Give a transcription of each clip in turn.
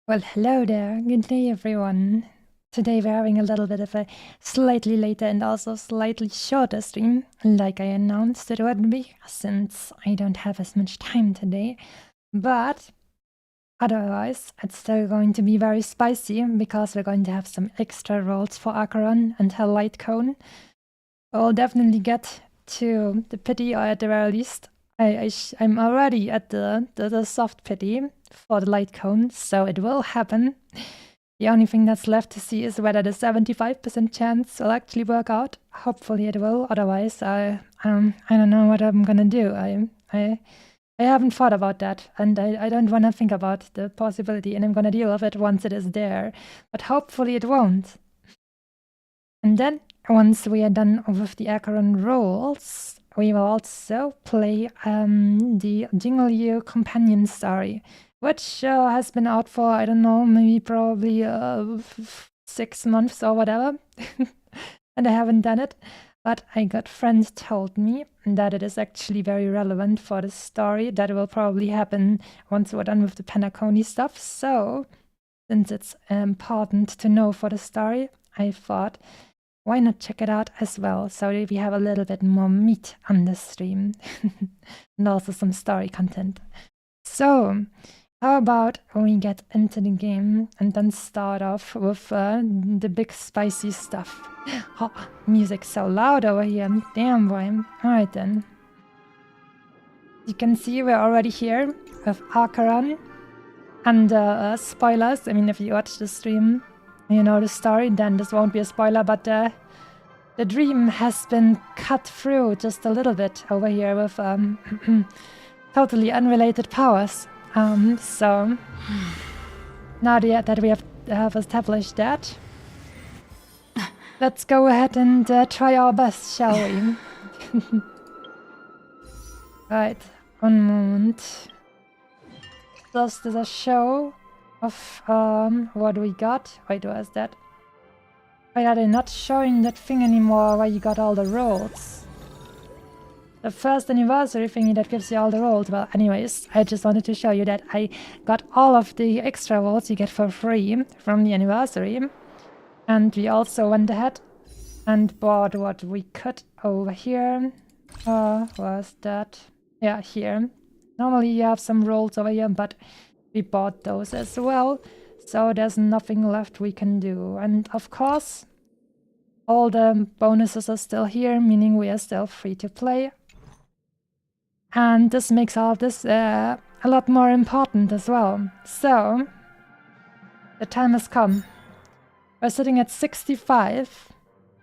Well, hello there. Good day, everyone. Today we're having a little bit of a slightly later and also slightly shorter stream, like I announced it would be, since I don't have as much time today. But otherwise, it's still going to be very spicy, because we're going to have some extra rolls for Acheron and her light cone. We'll definitely get to the pity, or at the very least, I'm already at the soft pity for the light cone, so it will happen. The only thing that's left to see is whether the 75% chance will actually work out. Hopefully it will, otherwise I don't know what I'm gonna do. I haven't thought about that, and I don't want to think about the possibility, and I'm gonna deal with it once it is there. But hopefully it won't. And then, once we are done with the Acheron rolls, we will also play the Jingliu companion story, which has been out for, I don't know, maybe probably 6 months or whatever. And I haven't done it. But a good friend told me that it is actually very relevant for the story. That will probably happen once we're done with the Penacony stuff. So, since it's important to know for the story, I thought, why not check it out as well, so that we have a little bit more meat on the stream and also some story content. So, How about we get into the game and then start off with the big spicy stuff? Oh, music's so loud over here. Damn, boy. Alright then. You can see we're already here with Acheron. And spoilers, I mean, if you watch the stream, you know the story, then this won't be a spoiler, but the dream has been cut through just a little bit over here with totally unrelated powers. So now that we have established that, let's go ahead and try our best, shall we? Right, one moment. Just as a show of what we got. Wait, was that? Why are they not showing that thing anymore where you got all the rolls? The first anniversary thingy that gives you all the rolls. Well, anyways, I just wanted to show you that I got all of the extra rolls you get for free from the anniversary. And we also went ahead and bought what we could over here. Was that? Yeah, here. Normally you have some rolls over here, but we bought those as well. So there's nothing left we can do. And of course, all the bonuses are still here, meaning we are still free to play. And this makes all of this a lot more important as well. So, the time has come. We're sitting at 65.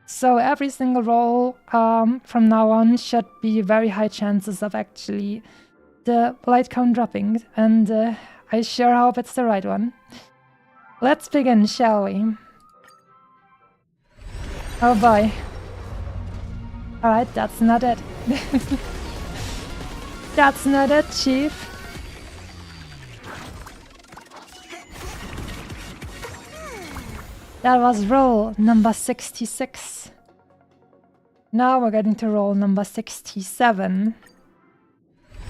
So every single roll from now on should be very high chances of actually the light cone dropping. And I sure hope it's the right one. Let's begin, shall we? Oh boy. Alright, that's not it. That's not it, Chief. That was roll number 66. Now we're getting to roll number 67.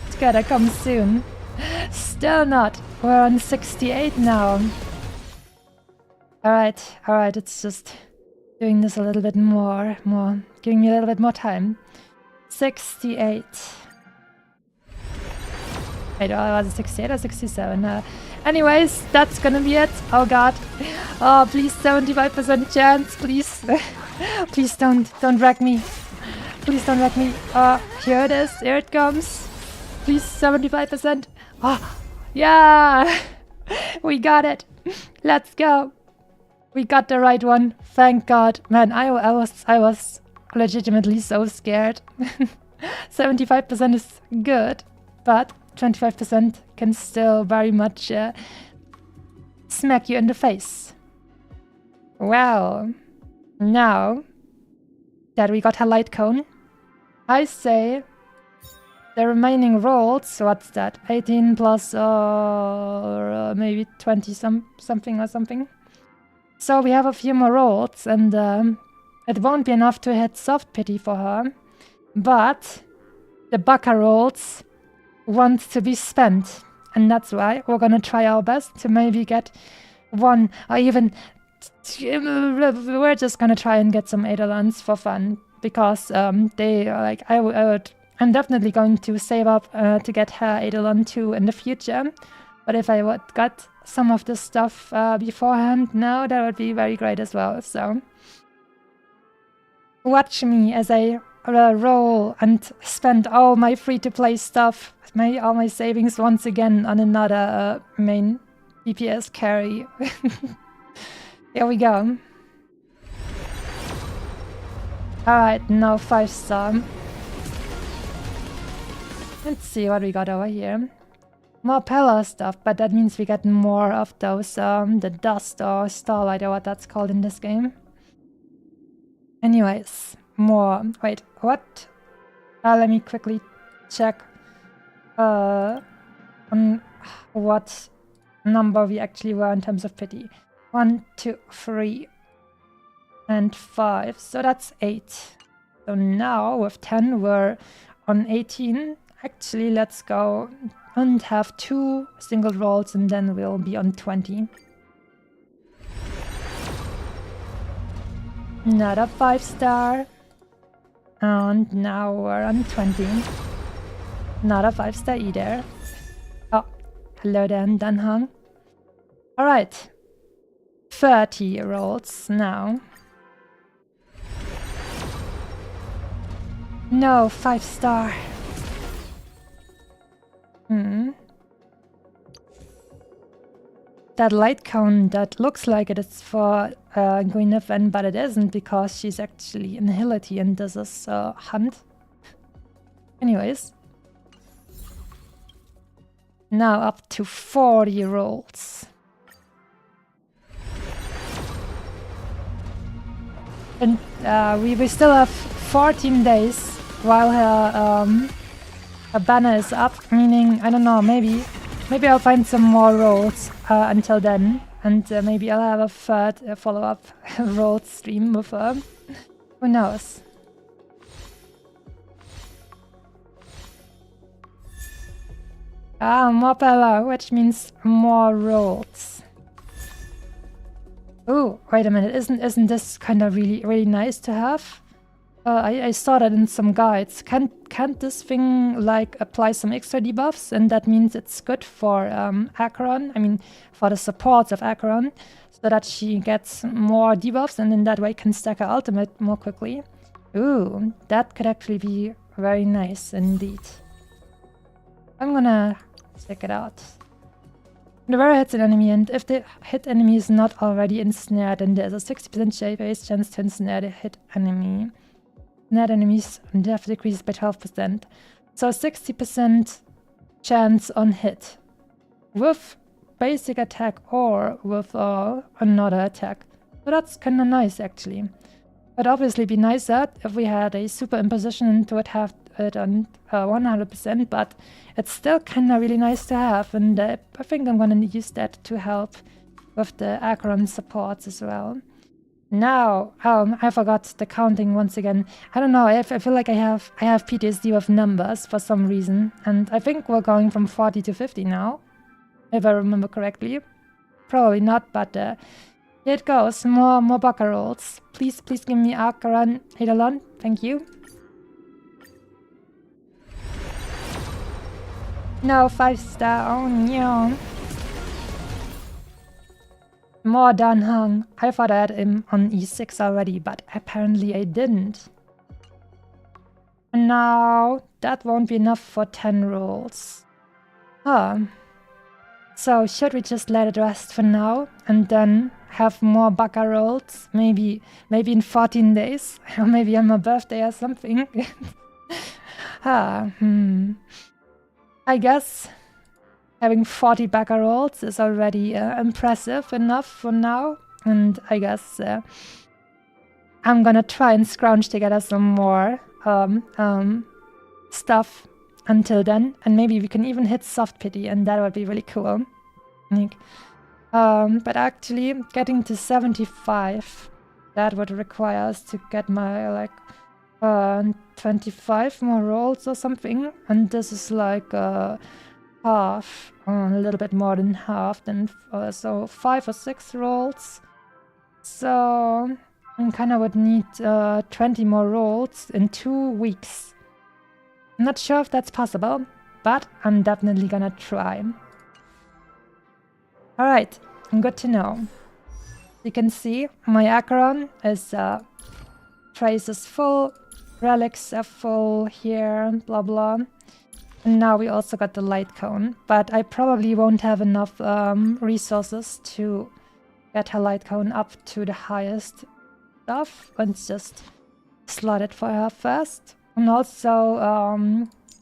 It's gotta come soon. Still not. We're on 68 now. Alright, it's just doing this a little bit more, giving me a little bit more time. 68. Wait, was it 68 or 67? Anyways, that's gonna be it. Oh god. Oh, please, 75% chance, please. Please don't wreck me. Please don't wreck me. Here it is, here it comes. Please, 75%. Oh, yeah! We got it. Let's go. We got the right one. Thank god. Man, I was legitimately so scared. 75% is good, but 25% can still very much smack you in the face. Well, now that we got a light cone, I say the remaining rolls, what's that? 18 plus maybe 20 something or something. So we have a few more rolls, and it won't be enough to hit soft pity for her, but the baka rolls want to be spent, and that's why we're gonna try our best to maybe get one, or even we're just gonna try and get some Eidolons for fun, because they are like, I'm definitely going to save up to get her Eidolon too in the future, but if I would got some of this stuff beforehand now, that would be very great as well. So watch me as I roll and spend all my free-to-play stuff, all my savings once again on another main DPS carry. Here we go. Alright, now 5-star. Let's see what we got over here. More pillar stuff, but that means we get more of those, the dust or starlight or what that's called in this game. Anyways, more. Wait, what? Let me quickly check on what number we actually were in terms of pity. 1, 2, 3, and 5. So that's 8. So now with 10 we're on 18. Actually, let's go and have 2 single rolls and then we'll be on 20. Another 5-star. And now we're on 20. Not a 5-star either. Oh, Hello then, Danhang. Alright. 30 rolls now. No, 5-star. That light cone, that looks like it is for Guinevere, but it isn't because she's actually in Hility and this is Hunt. Anyways. Now up to 40 rolls. And we still have 14 days while her banner is up, meaning, I don't know, maybe I'll find some more rolls until then, and maybe I'll have a third follow-up roll stream with her. Who knows? More power, which means more rolls. Oh, wait a minute, isn't this kind of really nice to have? I saw that in some guides. Can't this thing like apply some extra debuffs, and that means it's good for Acheron? I mean, for the supports of Acheron, so that she gets more debuffs and in that way can stack her ultimate more quickly. Ooh, that could actually be very nice indeed. I'm gonna check it out. The barrier hits an enemy, and if the hit enemy is not already ensnared, then there's a 60% chance to ensnare the hit enemy. Snared enemies death decreases by 12%. So 60% chance on hit. With basic attack or with another attack. So that's kinda nice actually. It'd obviously be nicer if we had a super imposition to have it on 100%, but it's still kinda really nice to have, and I think I'm gonna use that to help with the Acheron supports as well. Now, I forgot the counting once again. I don't know, I feel like I have PTSD with numbers for some reason, and I think we're going from 40 to 50 now, if I remember correctly. Probably not, but here it goes. More Baka rolls. Please give me Acheron, Eidolon. Thank you. No, 5-star. Oh no. More Danhang. I thought I had him on E6 already, but apparently I didn't. And now that won't be enough for 10 rolls. Huh. So should we just let it rest for now and then have more Baka rolls? Maybe in 14 days, or maybe on my birthday or something. I guess having 40 Baka rolls is already impressive enough for now, and I guess I'm gonna try and scrounge together some more stuff until then, and maybe we can even hit soft pity, and that would be really cool. But actually, getting to 75, that would require us to get my like 25 more rolls or something, and this is like half, a little bit more than half, then so 5 or 6 rolls. So I kind of would need 20 more rolls in 2 weeks. I'm not sure if that's possible, but I'm definitely gonna try. Alright, good to know. You can see my Acheron is trace is full, relics are full here, blah blah. And now we also got the light cone, but I probably won't have enough resources to get her light cone up to the highest stuff. Let's just slot it for her first. And also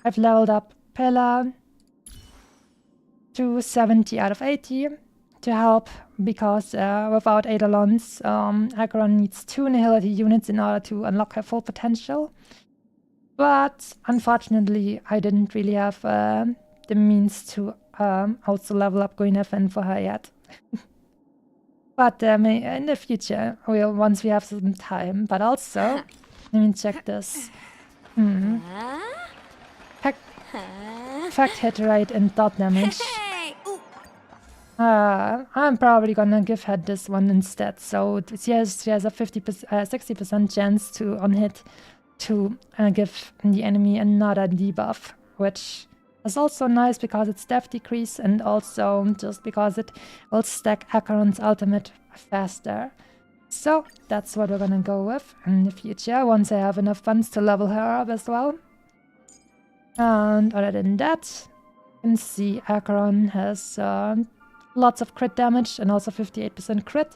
I've leveled up Pella to 70 out of 80 to help, because without Eidolons, Acheron needs 2 Nihility units in order to unlock her full potential. But unfortunately, I didn't really have the means to also level up Guinevere for her yet. But in the future, once we have some time. But also, let me check this. Fact hit rate and dot damage. I'm probably gonna give her this one instead. So she has a 60% chance to on hit to give the enemy another debuff, which It's also nice because it's def decrease and also just because it will stack Acheron's ultimate faster. So that's what we're gonna go with in the future, once I have enough funds to level her up as well. And other than that, you can see Acheron has lots of crit damage and also 58% crit.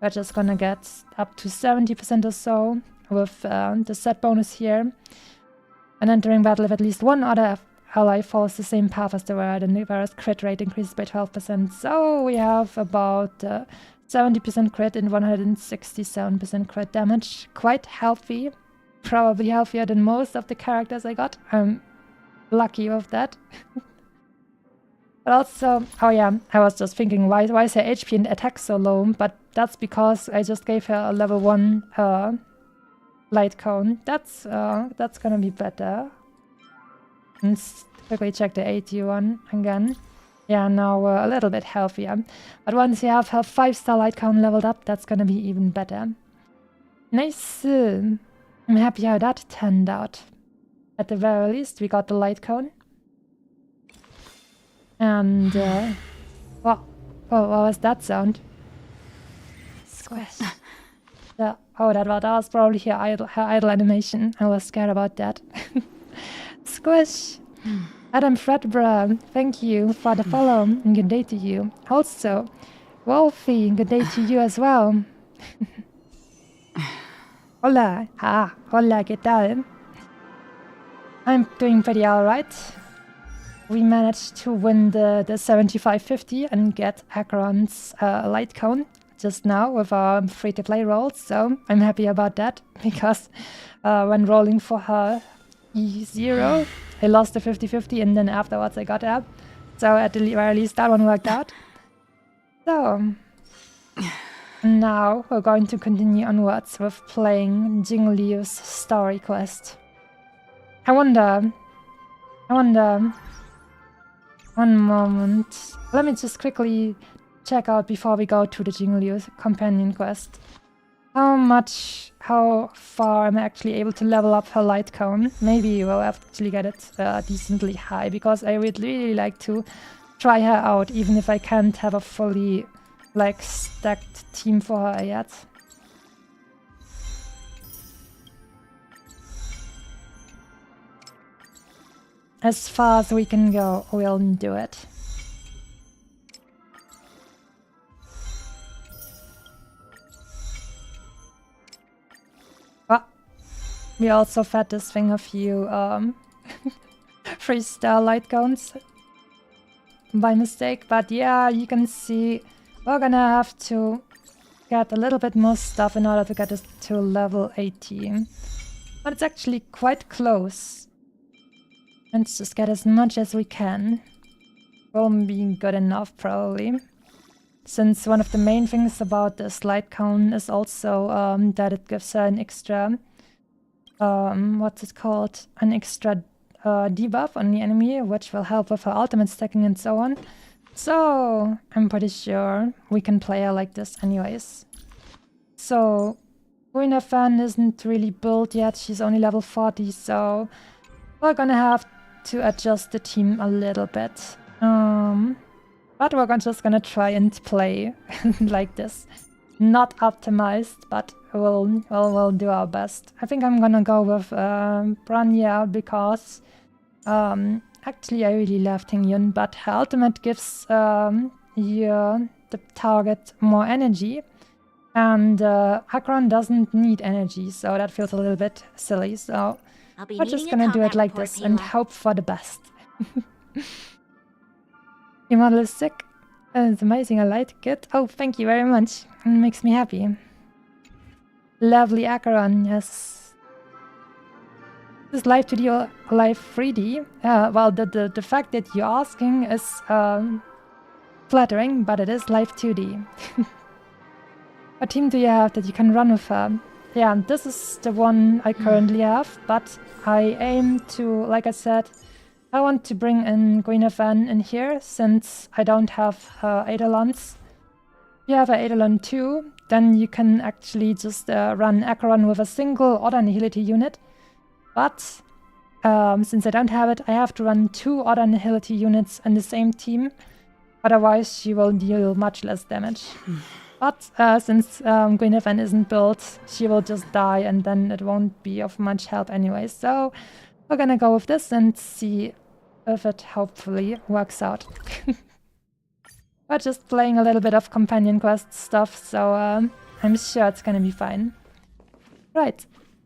We're just gonna get up to 70% or so with the set bonus here. And entering battle, if at least one other ally follows the same path as the Riot, and the Riot's crit rate increases by 12%. So we have about 70% crit and 167% crit damage. Quite healthy. Probably healthier than most of the characters I got. I'm lucky with that. But also, oh yeah, I was just thinking, why is her HP and attack so low? But that's because I just gave her a level 1 light cone. That's gonna be better. Let's quickly check the 81 again. Yeah, now we're a little bit healthier. But once you have her 5-star light cone leveled up, that's gonna be even better. Nice. I'm happy how that turned out. At the very least, we got the light cone. And, what was that sound? Squish. Oh, that was probably her idle animation. I was scared about that. Squish. Adam Fredbra, thank you for the follow and good day to you. Also, Wolfie, good day to you as well. Hola. Hola, ¿qué tal? I'm doing pretty alright. We managed to win the 75-50 and get Acheron's light cone just now with our free-to-play rolls, so I'm happy about that, because when rolling for her E0, I lost the 50-50 and then afterwards I got her. So at the very least that one worked out. So now we're going to continue onwards with playing Jingliu's story quest. I wonder... One moment. Let me just quickly check out before we go to the Jingliu's companion quest. How far am I actually able to level up her light cone? Maybe we'll actually get it decently high, because I would really like to try her out, even if I can't have a fully stacked team for her yet. As far as we can go, we'll do it. We also fed this thing a few 3-star light cones by mistake, but yeah, you can see we're gonna have to get a little bit more stuff in order to get us to level 18. But it's actually quite close. Let's just get as much as we can. Won't be good enough, probably. Since one of the main things about this light cone is also that it gives her an extra... what's it called? An extra debuff on the enemy, which will help with her ultimate stacking and so on. So, I'm pretty sure we can play her like this anyways. So, Guinevere isn't really built yet, she's only level 40, so we're gonna have to adjust the team a little bit. But we're just gonna try and play like this. Not optimized, but we'll do our best. I think I'm gonna go with Branya because actually I really love Tingyun, but her ultimate gives the target more energy, and Acheron doesn't need energy, so that feels a little bit silly. So we're just gonna do it like this and hope for the best. Your model is sick. It's amazing, I like it. Oh, thank you very much. It makes me happy. Lovely Acheron, yes. Is live 2D or live 3D? Well, the fact that you're asking is flattering, but it is live 2D. What team do you have that you can run with her? Yeah, this is the one I currently have, but I aim to, like I said, I want to bring in Guinevere in here, since I don't have her Eidolons. If you have her Eidolon 2, then you can actually just run Acheron with a single auto nihility unit. But since I don't have it, I have to run 2 other Nihility units in the same team. Otherwise, she will deal much less damage. But since Guinevere isn't built, she will just die and then it won't be of much help anyway. So we're gonna go with this and see if it hopefully works out. We're just playing a little bit of companion quest stuff, so I'm sure it's gonna be fine. Right,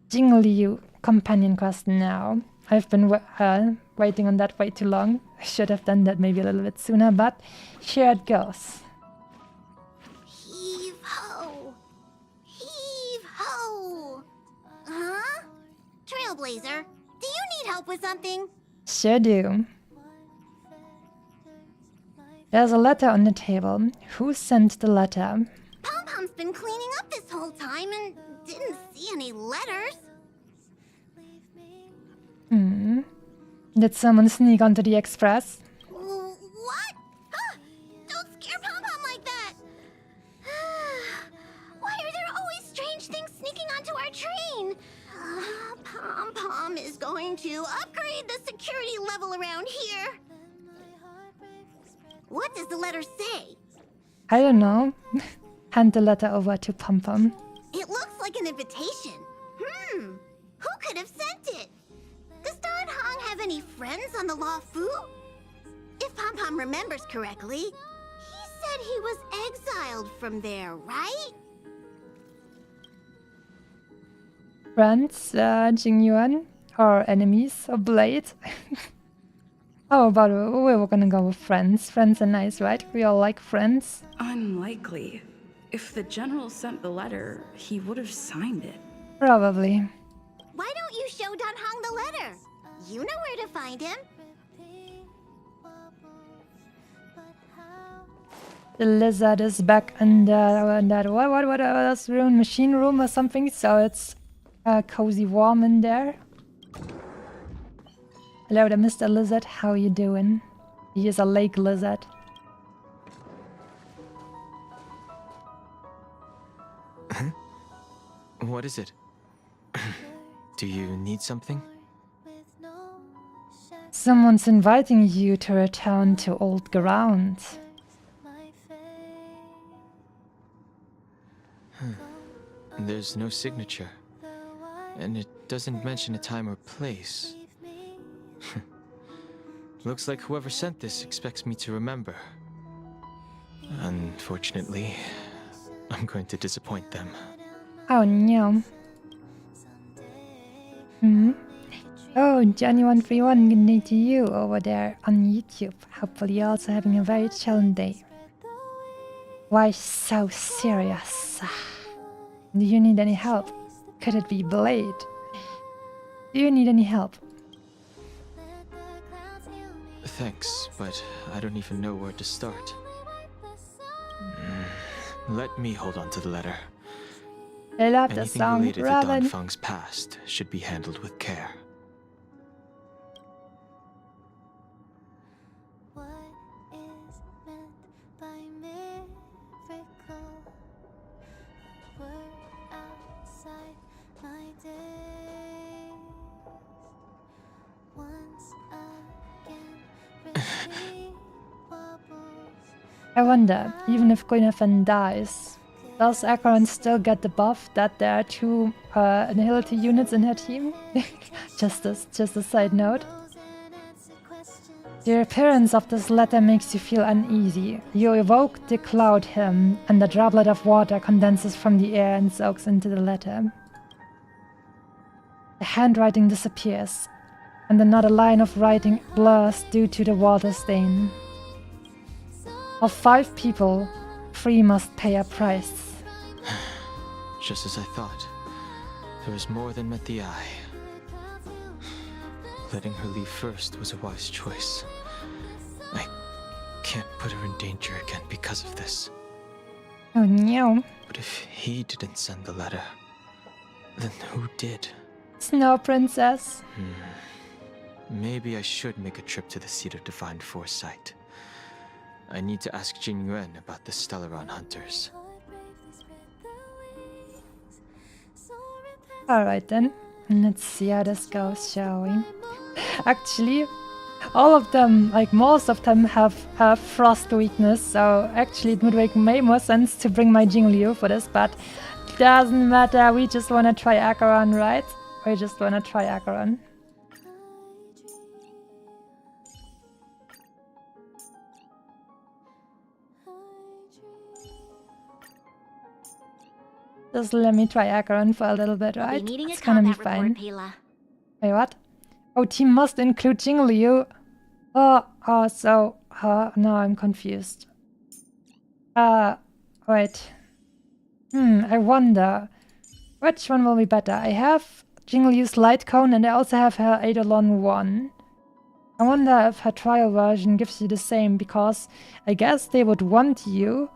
Jingliu companion quest now. I've been waiting on that way too long. I should have done that maybe a little bit sooner, but here it goes. Heave ho! Heave ho! Huh? Trailblazer, do you need help with something? Sure do. There's a letter on the table. Who sent the letter? Pom-Pom's been cleaning up this whole time and didn't see any letters. Did someone sneak onto the express? What? Don't scare Pom-Pom like that! Why are there always strange things sneaking onto our train? Pom-Pom is going to upgrade the security level around here. What does the letter say? I don't know. Hand the letter over to Pom-Pom. It looks like an invitation. Who could have sent it? Does Don Hong have any friends on the Law Fu? If Pom-Pom remembers correctly, he said he was exiled from there, right? Friends, Jingyuan, or enemies, or Blade. How about we were gonna go with friends? Friends are nice, right? We all like friends. Unlikely. If the general sent the letter, he would have signed it. Probably. Why don't you show Don Hong the letter? You know where to find him. The lizard is back in that what was room? Machine room or something? So it's cozy warm in there. Hello there, Mr. Lizard. How you doing? He is a lake lizard. What is it? Do you need something? Someone's inviting you to return to old ground. There's no signature. And it doesn't mention a time or place. Looks like whoever sent this expects me to remember. Unfortunately, I'm going to disappoint them. Oh no. Oh, Johnny131, good day to you over there on YouTube. Hopefully you're also having a very chilling day. Why so serious? Do you need any help? Could it be Blade? Do you need any help? Thanks, but I don't even know where to start. Let me hold on to the letter. I love the Anything song, related to Robin. Don Feng's past should be handled with care. I wonder, even if Guinevere dies, does Acheron still get the buff that there are 2 Nihility units in her team? just a side note. The appearance of this letter makes you feel uneasy. You evoke the cloud hymn, and a droplet of water condenses from the air and soaks into the letter. The handwriting disappears, and another line of writing blurs due to the water stain. Of 5 people, 3 must pay a price. Just as I thought. There was more than met the eye. Letting her leave first was a wise choice. I can't put her in danger again because of this. Oh no. But if he didn't send the letter, then who did? Snow Princess. Maybe I should make a trip to the Seat of Divine Foresight. I need to ask Jingyuan about the Stellaron hunters. Alright then, let's see how this goes, shall we? Actually, all of them, like most of them, have a frost weakness, so actually it would make way more sense to bring my Jingliu for this, but doesn't matter, we just wanna try Acheron, right? We just wanna try Acheron. Just let me try Acheron for a little bit, right? It's gonna be fine. Wait, what? Oh, team must include Jingliu. So, no, I'm confused. Wait. I wonder, which one will be better? I have Jingliu's light cone and I also have her Eidolon 1. I wonder if her trial version gives you the same, because I guess they would want you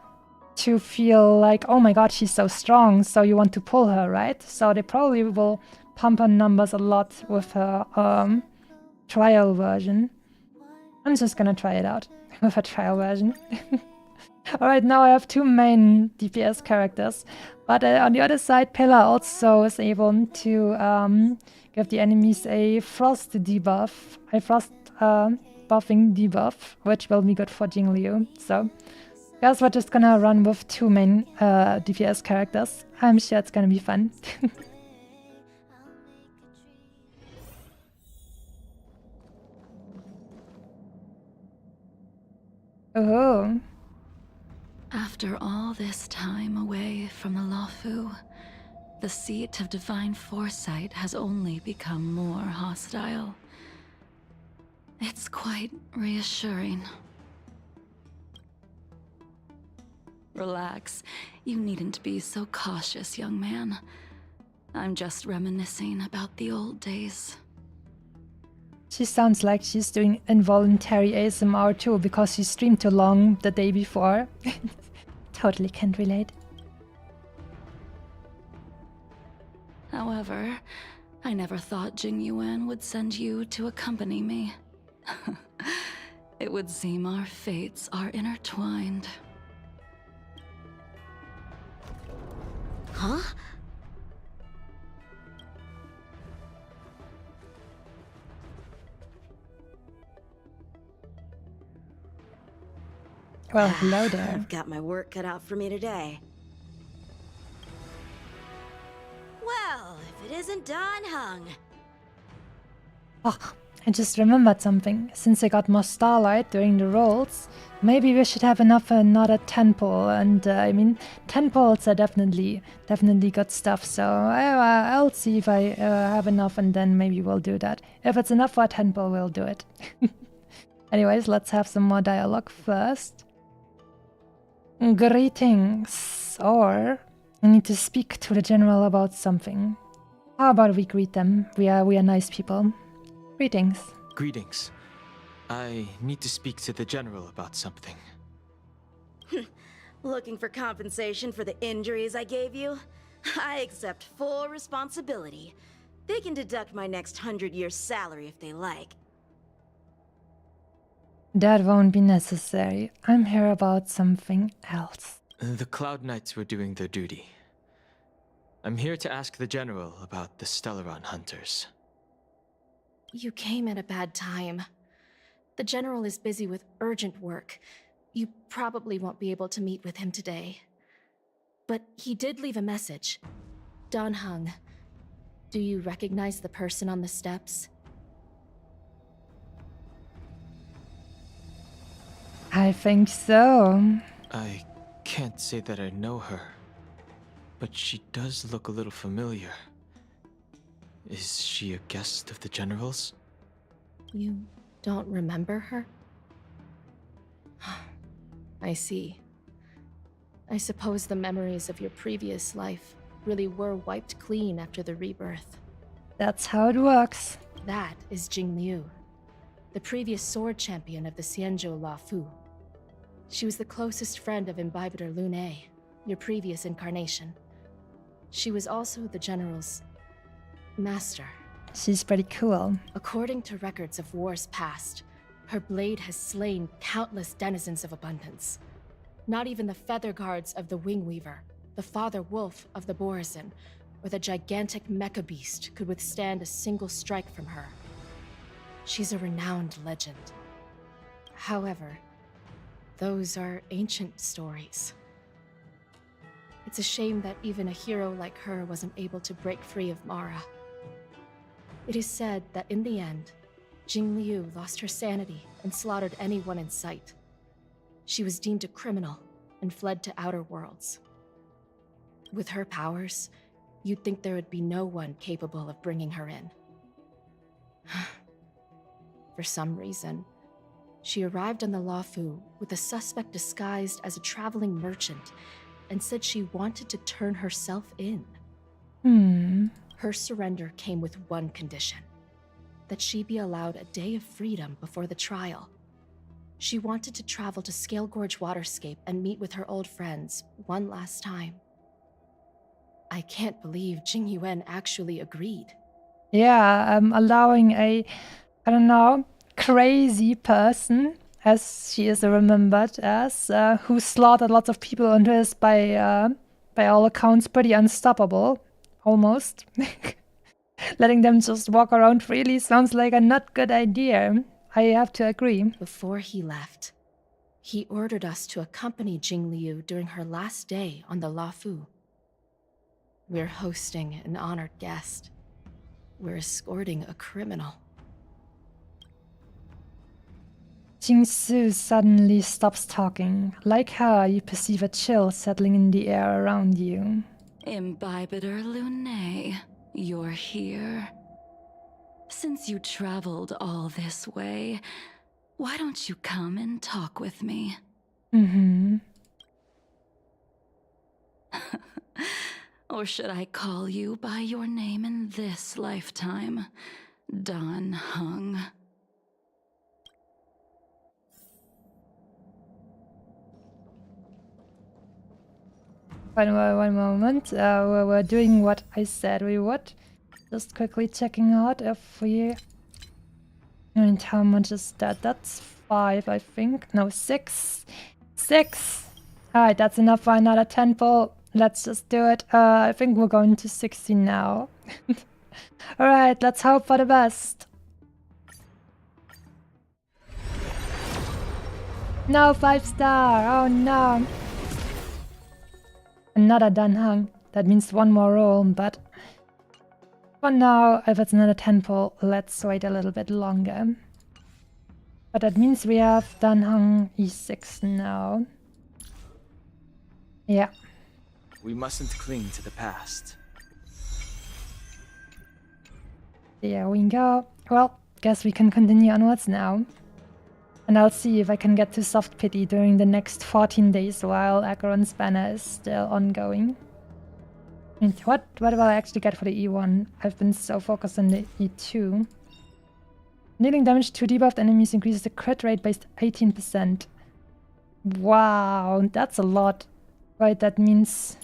to feel like, oh my god, she's so strong, so you want to pull her, right? So they probably will pump her numbers a lot with her trial version. I'm just gonna try it out with her trial version. Alright, now I have 2 main DPS characters, but on the other side, Pillar also is able to give the enemies a frost debuff, a frost buffing debuff, which will be good for Jingliu. So, guess we're just gonna run with 2 main DPS characters. I'm sure it's gonna be fun. Oh. After all this time away from the Luofu, the seat of divine foresight has only become more hostile. It's quite reassuring. Relax. You needn't be so cautious, young man. I'm just reminiscing about the old days. She sounds like she's doing involuntary ASMR too, because she streamed too long the day before. Totally can't relate. However, I never thought Jingyuan would send you to accompany me. It would seem our fates are intertwined. Huh? Well, hello there. I've got my work cut out for me today. Well, if it isn't Don Hung. Oh, I just remembered something. Since I got more starlight during the rolls, maybe we should have enough for another 10 pull. And I mean, 10 pulls are definitely good stuff. So I'll see if I have enough, and then maybe we'll do that. If it's enough for a 10 pull, we'll do it. Anyways, let's have some more dialogue first. Greetings, or I need to speak to the general about something. How about we greet them? We are nice people. Greetings. Greetings. I need to speak to the general about something. Looking for compensation for the injuries I gave you? I accept full responsibility. They can deduct my next 100 years' salary if they like. That won't be necessary. I'm here about something else. The Cloud Knights were doing their duty. I'm here to ask the general about the Stellaron hunters. You came at a bad time. The general is busy with urgent work. You probably won't be able to meet with him today. But he did leave a message. Don Hung, do you recognize the person on the steps? I think so. I can't say that I know her, but she does look a little familiar. Is she a guest of the general's? You don't remember her? I see. I suppose the memories of your previous life really were wiped clean after the rebirth. That's how it works. That is Jingliu, the previous sword champion of the Xianzhou Luofu. She was the closest friend of Imbibitor Lune, your previous incarnation. She was also the general's master. She's pretty cool. According to records of wars past, her blade has slain countless denizens of abundance. Not even the feather guards of the Wingweaver, the father wolf of the Borazin, or the gigantic mecha beast could withstand a single strike from her. She's a renowned legend. However, those are ancient stories. It's a shame that even a hero like her wasn't able to break free of Mara. It is said that in the end, Jingliu lost her sanity and slaughtered anyone in sight. She was deemed a criminal and fled to outer worlds. With her powers, you'd think there would be no one capable of bringing her in. For some reason, she arrived on the Luofu with a suspect disguised as a traveling merchant and said she wanted to turn herself in. Her surrender came with one condition: that she be allowed a day of freedom before the trial. She wanted to travel to Scale Gorge Waterscape and meet with her old friends one last time. I can't believe Jing Yuan actually agreed. Yeah, allowing a, I don't know, crazy person, as she is remembered as, who slaughtered lots of people and is by all accounts pretty unstoppable, almost. Letting them just walk around freely sounds like a not good idea. I have to agree. Before he left, he ordered us to accompany Jingliu during her last day on the Luofu. We're hosting an honored guest. We're escorting a criminal. Jingsu suddenly stops talking. Like her, you perceive a chill settling in the air around you. Imbibitor Lunae, you're here. Since you traveled all this way, why don't you come and talk with me? Or should I call you by your name in this lifetime? Dan Heng. One moment. We're doing what I said we would. Just quickly checking out if we... And how much is that? That's 5, I think. No, 6. 6! Alright, that's enough for another temple. Let's just do it. I think we're going to 60 now. Alright, let's hope for the best. No, 5-star! Oh no! Another Dan Heng. That means one more roll, but... For now, if it's another temple, let's wait a little bit longer. But that means we have Dan Heng E6 now. Yeah. We mustn't cling to the past. There we go. Well, guess we can continue onwards now. And I'll see if I can get to Soft Pity during the next 14 days while Acheron's banner is still ongoing. And what will I actually get for the E1? I've been so focused on the E2. Dealing damage to debuffed enemies increases the crit rate by 18%. Wow, that's a lot. Right, that means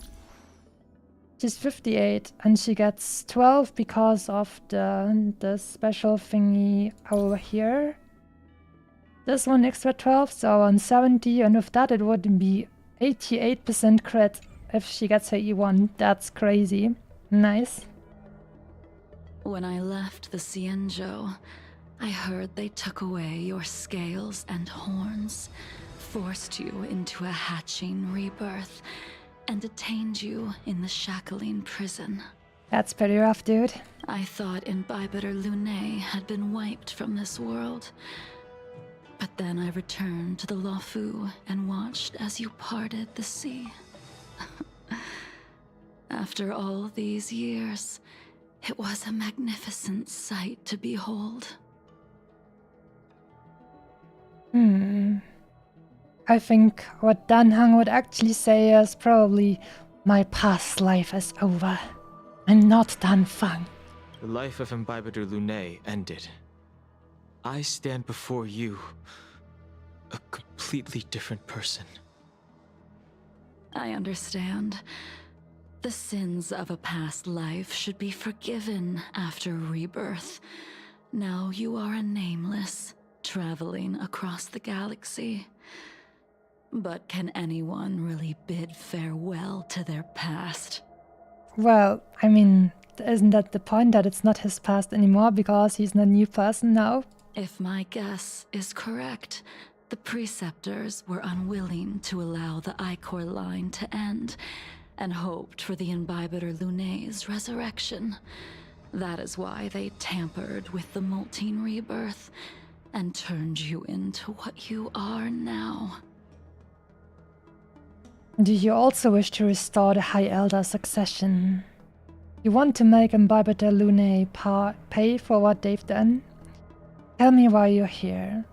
she's 58 and she gets 12 because of the special thingy over here. This one extra 12, so on 70, and with that it would be 88% crit if she gets her E1. That's crazy. Nice. When I left the Xianzhou, I heard they took away your scales and horns, forced you into a hatching rebirth, and detained you in the Shackling prison. That's pretty rough, dude. I thought Imbibitor Lunae had been wiped from this world. But then I returned to the Luofu and watched as you parted the sea. After all these years, it was a magnificent sight to behold. I think what Dan Heng would actually say is probably, my past life is over. I'm not Dan Feng. The life of Imbibitor Lunae ended. I stand before you, a completely different person. I understand. The sins of a past life should be forgiven after rebirth. Now you are a nameless, traveling across the galaxy. But can anyone really bid farewell to their past? Well, I mean, isn't that the point, that it's not his past anymore because he's not a new person now? If my guess is correct, the preceptors were unwilling to allow the Ichor line to end, and hoped for the Imbibiter Lunay's resurrection. That is why they tampered with the Moltene rebirth, and turned you into what you are now. Do you also wish to restore the High Elder succession? You want to make Imbibiter Lunay pay for what they've done? Tell me why you're here.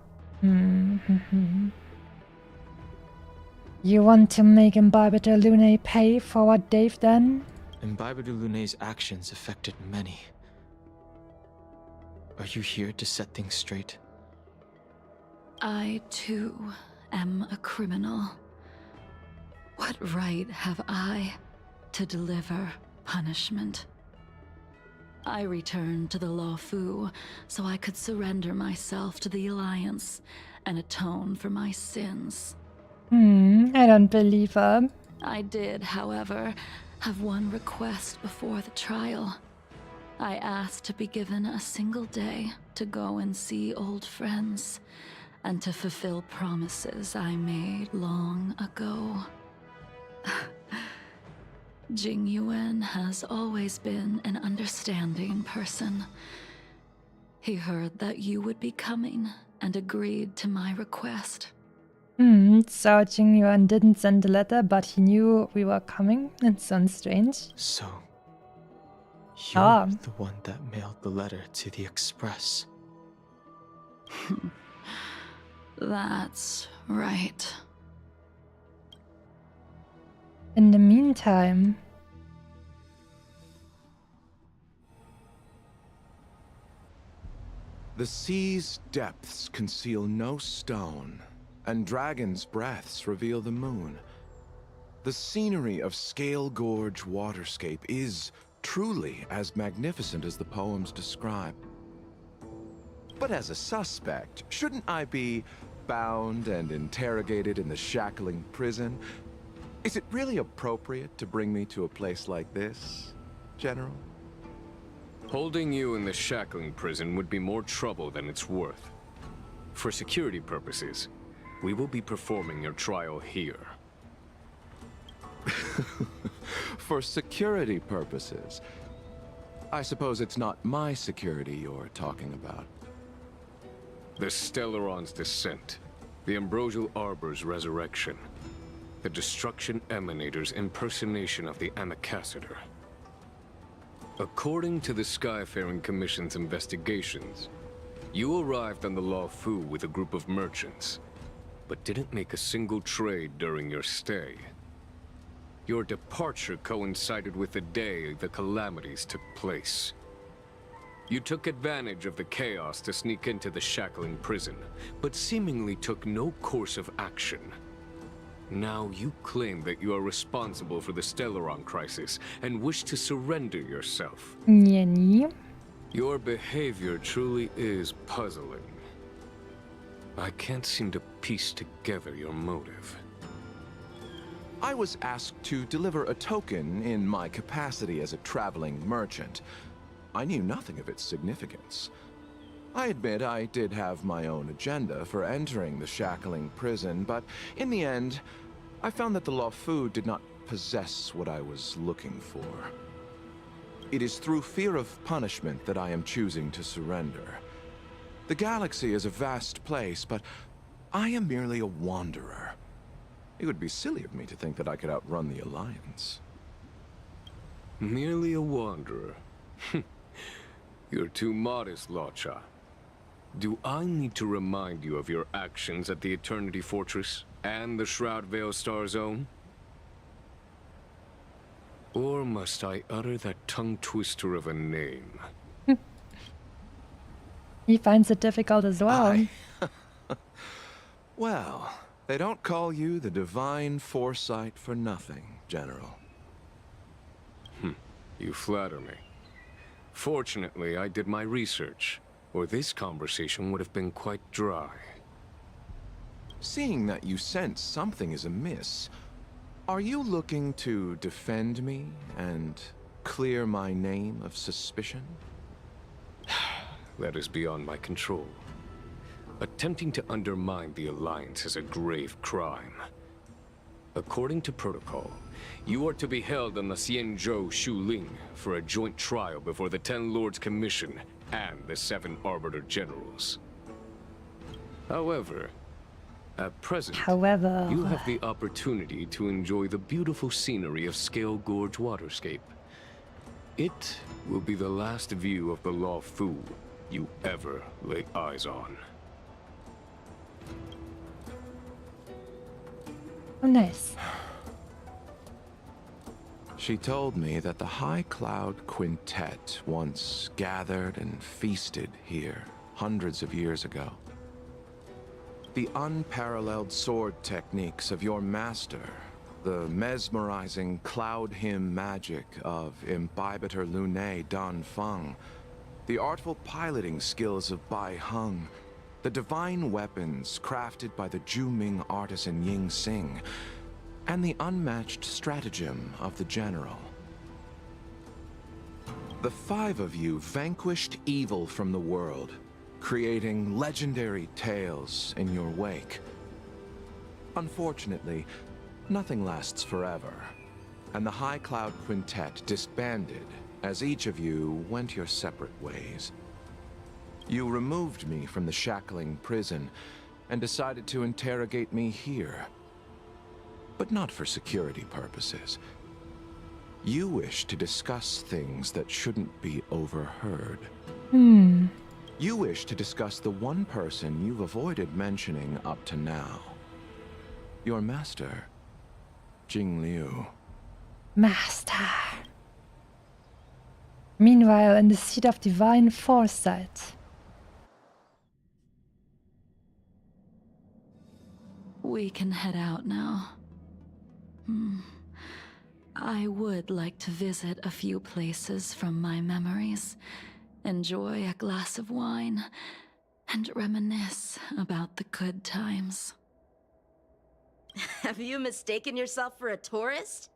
You want to make Imbibiter Lunay pay for what they've done? Imbibiter Lunay's actions affected many. Are you here to set things straight? I, too, am a criminal. What right have I to deliver punishment? I returned to the Luofu so I could surrender myself to the Alliance and atone for my sins. I don't believe her. I did, however, have one request before the trial. I asked to be given a single day to go and see old friends, and to fulfill promises I made long ago. Jingliu has always been an understanding person. He heard that you would be coming and agreed to my request. So Jingliu didn't send a letter, but he knew we were coming. It sounds strange. So, you're the one that mailed the letter to the Express. That's right. In the meantime... The sea's depths conceal no stone, and dragons' breaths reveal the moon. The scenery of Scale Gorge waterscape is truly as magnificent as the poems describe. But as a suspect, shouldn't I be bound and interrogated in the shackling prison? Is it really appropriate to bring me to a place like this, General? Holding you in the shackling prison would be more trouble than it's worth. For security purposes, we will be performing your trial here. For security purposes? I suppose it's not my security you're talking about. The Stellaron's descent, the Ambrosial Arbor's resurrection, the Destruction Emanator's impersonation of the Amicassator. According to the Skyfaring Commission's investigations, you arrived on the Luofu with a group of merchants, but didn't make a single trade during your stay. Your departure coincided with the day the calamities took place. You took advantage of the chaos to sneak into the shackling prison, but seemingly took no course of action. Now you claim that you are responsible for the Stellaron crisis and wish to surrender yourself. Nie. Your behavior truly is puzzling. I can't seem to piece together your motive. I was asked to deliver a token in my capacity as a traveling merchant. I knew nothing of its significance. I admit I did have my own agenda for entering the shackling prison, but in the end, I found that the Luofu did not possess what I was looking for. It is through fear of punishment that I am choosing to surrender. The galaxy is a vast place, but I am merely a wanderer. It would be silly of me to think that I could outrun the Alliance. Merely a wanderer? You're too modest, Locha. Do I need to remind you of your actions at the Eternity Fortress and the Shroud Veil Star Zone? Or must I utter that tongue twister of a name? He finds it difficult as well. Well, they don't call you the Divine Foresight for nothing, General. You flatter me. Fortunately, I did my research, or this conversation would have been quite dry. Seeing that you sense something is amiss, are you looking to defend me and clear my name of suspicion? That is beyond my control. Attempting to undermine the Alliance is a grave crime. According to protocol, you are to be held on the Xianzhou Shuling for a joint trial before the Ten Lords Commission and the 7 Arbiter Generals. However, at present, you have the opportunity to enjoy the beautiful scenery of Scale Gorge Waterscape. It will be the last view of the Law Fu you ever lay eyes on. Oh, nice. She told me that the High Cloud Quintet once gathered and feasted here hundreds of years ago. The unparalleled sword techniques of your master, the mesmerizing cloud hymn magic of Imbibitor Lunae Dan Feng, the artful piloting skills of Bai Heng, the divine weapons crafted by the Ju-Ming artisan Ying Xing, and the unmatched stratagem of the General. The 5 of you vanquished evil from the world, creating legendary tales in your wake. Unfortunately, nothing lasts forever, and the High Cloud Quintet disbanded as each of you went your separate ways. You removed me from the shackling prison and decided to interrogate me here. But not for security purposes. You wish to discuss things that shouldn't be overheard. You wish to discuss the one person you've avoided mentioning up to now. Your master, Jingliu. Master. Meanwhile, in the seat of divine foresight. We can head out now. I would like to visit a few places from my memories, enjoy a glass of wine, and reminisce about the good times. Have you mistaken yourself for a tourist?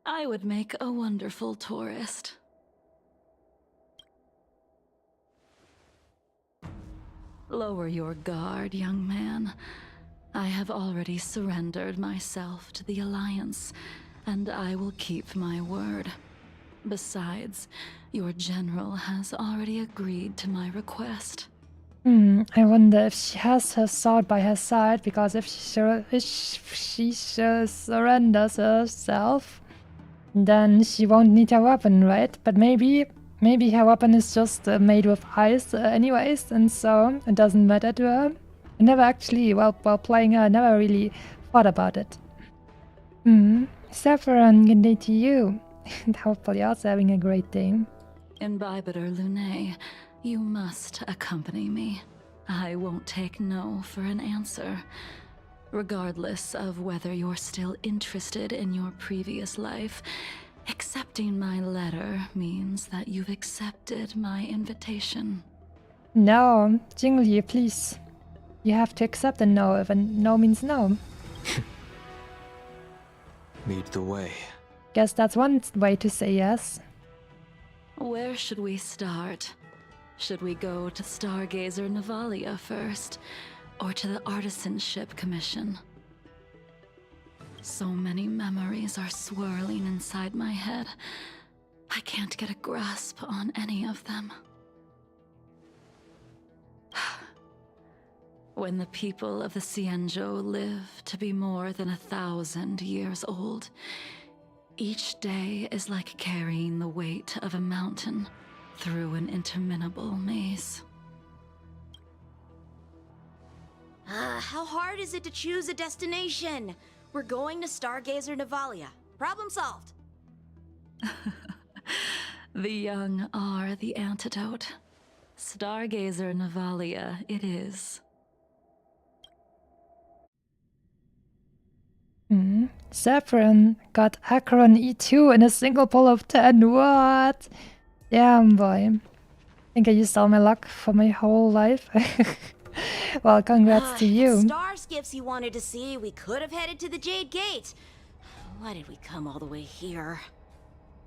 I would make a wonderful tourist. Lower your guard, young man. I have already surrendered myself to the Alliance, and I will keep my word. Besides, your general has already agreed to my request. I wonder if she has her sword by her side, because if she surrenders herself, then she won't need her weapon, right? But maybe her weapon is just made with ice anyways, and so it doesn't matter to her. I never actually, while playing her, I never really thought about it. Saffron, good day to you. And hopefully also having a great day. Imbibitor Lunae, you must accompany me. I won't take no for an answer. Regardless of whether you're still interested in your previous life, accepting my letter means that you've accepted my invitation. No, Jingliu, please. You have to accept a no if a no means no. Lead the way. Guess that's one way to say yes. Where should we start? Should we go to Stargazer Navalia first, or to the Artisanship Commission? So many memories are swirling inside my head. I can't get a grasp on any of them. When the people of the Xianzhou live to be more than 1,000 years old, each day is like carrying the weight of a mountain through an interminable maze. How hard is it to choose a destination? We're going to Stargazer Navalia. Problem solved. The young are the antidote. Stargazer Navalia it is. Saffron got Acheron E2 in a single pull of 10. What? Damn, boy. I think I used all my luck for my whole life. Well, congrats to you. Star skips you wanted to see. We could have headed to the Jade Gate. Why did we come all the way here?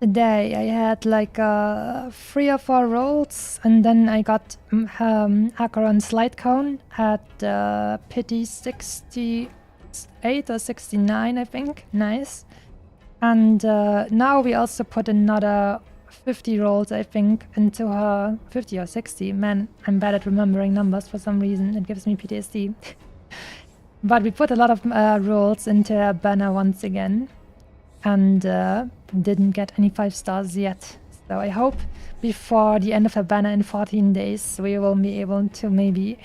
today. I had like 3 or 4 rolls, and then I got Acheron's lightcone at pity 68 or 69, I think. Nice. And now we also put another 50 rolls, I think, into her 50 or 60. Man, I'm bad at remembering numbers for some reason. It gives me PTSD. But we put a lot of rolls into her banner once again. And didn't get any 5 stars yet. So I hope before the end of her banner in 14 days we will be able to maybe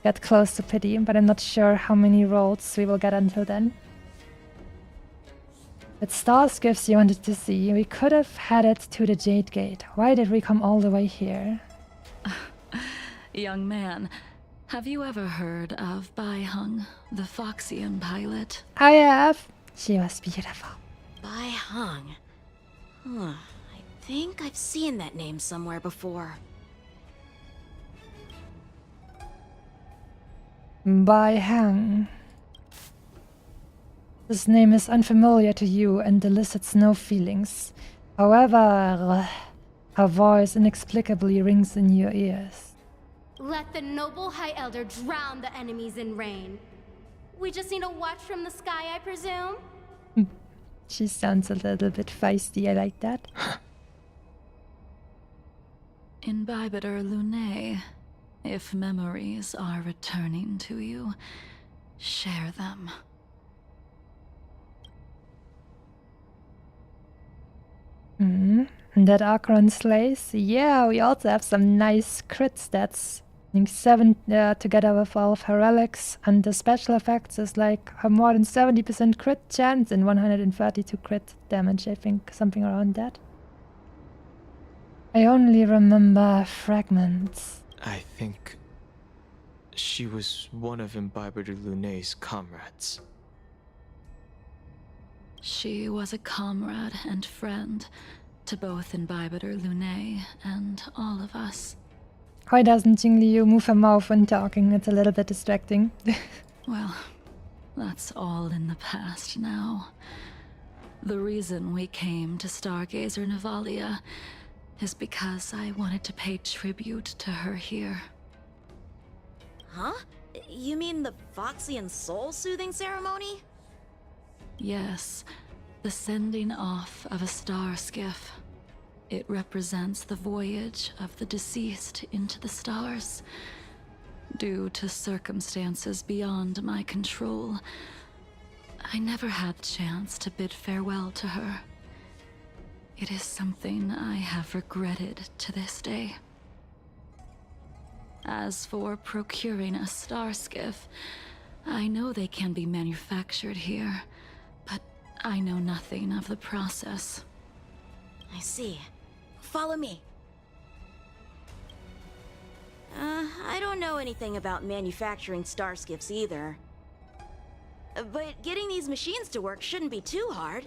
get close to pity, but I'm not sure how many rolls we will get until then. But stars gifts you wanted to see. We could have headed to the Jade Gate. Why did we come all the way here? Young man, have you ever heard of Baihung, the Foxian pilot? I have. She was beautiful. Baihung. Huh. I think I've seen that name somewhere before. Baihung. This name is unfamiliar to you and elicits no feelings. However, her voice inexplicably rings in your ears. Let the noble High Elder drown the enemies in rain. We just need a watch from the sky, I presume? She sounds a little bit feisty, I like that. Imbibitor Lunae, if memories are returning to you, share them. And that Acheron slays? Yeah, we also have some nice crit stats. I think 7 together with all of her relics, and the special effects is like a more than 70% crit chance and 132 crit damage, I think, something around that. I only remember fragments. I think she was one of Imbibitor Lunae's comrades. She was a comrade and friend to both Imbibitor Lunae and all of us. Why doesn't Jingliu move her mouth when talking? It's a little bit distracting. Well, that's all in the past now. The reason we came to Stargazer Navalia is because I wanted to pay tribute to her here. Huh? You mean the Foxian soul-soothing ceremony? Yes, the sending off of a star skiff. It represents the voyage of the deceased into the stars. Due to circumstances beyond my control, I never had the chance to bid farewell to her. It is something I have regretted to this day. As for procuring a star skiff, I know they can be manufactured here, but I know nothing of the process. I see. Follow me. I don't know anything about manufacturing star skiffs either. But getting these machines to work shouldn't be too hard.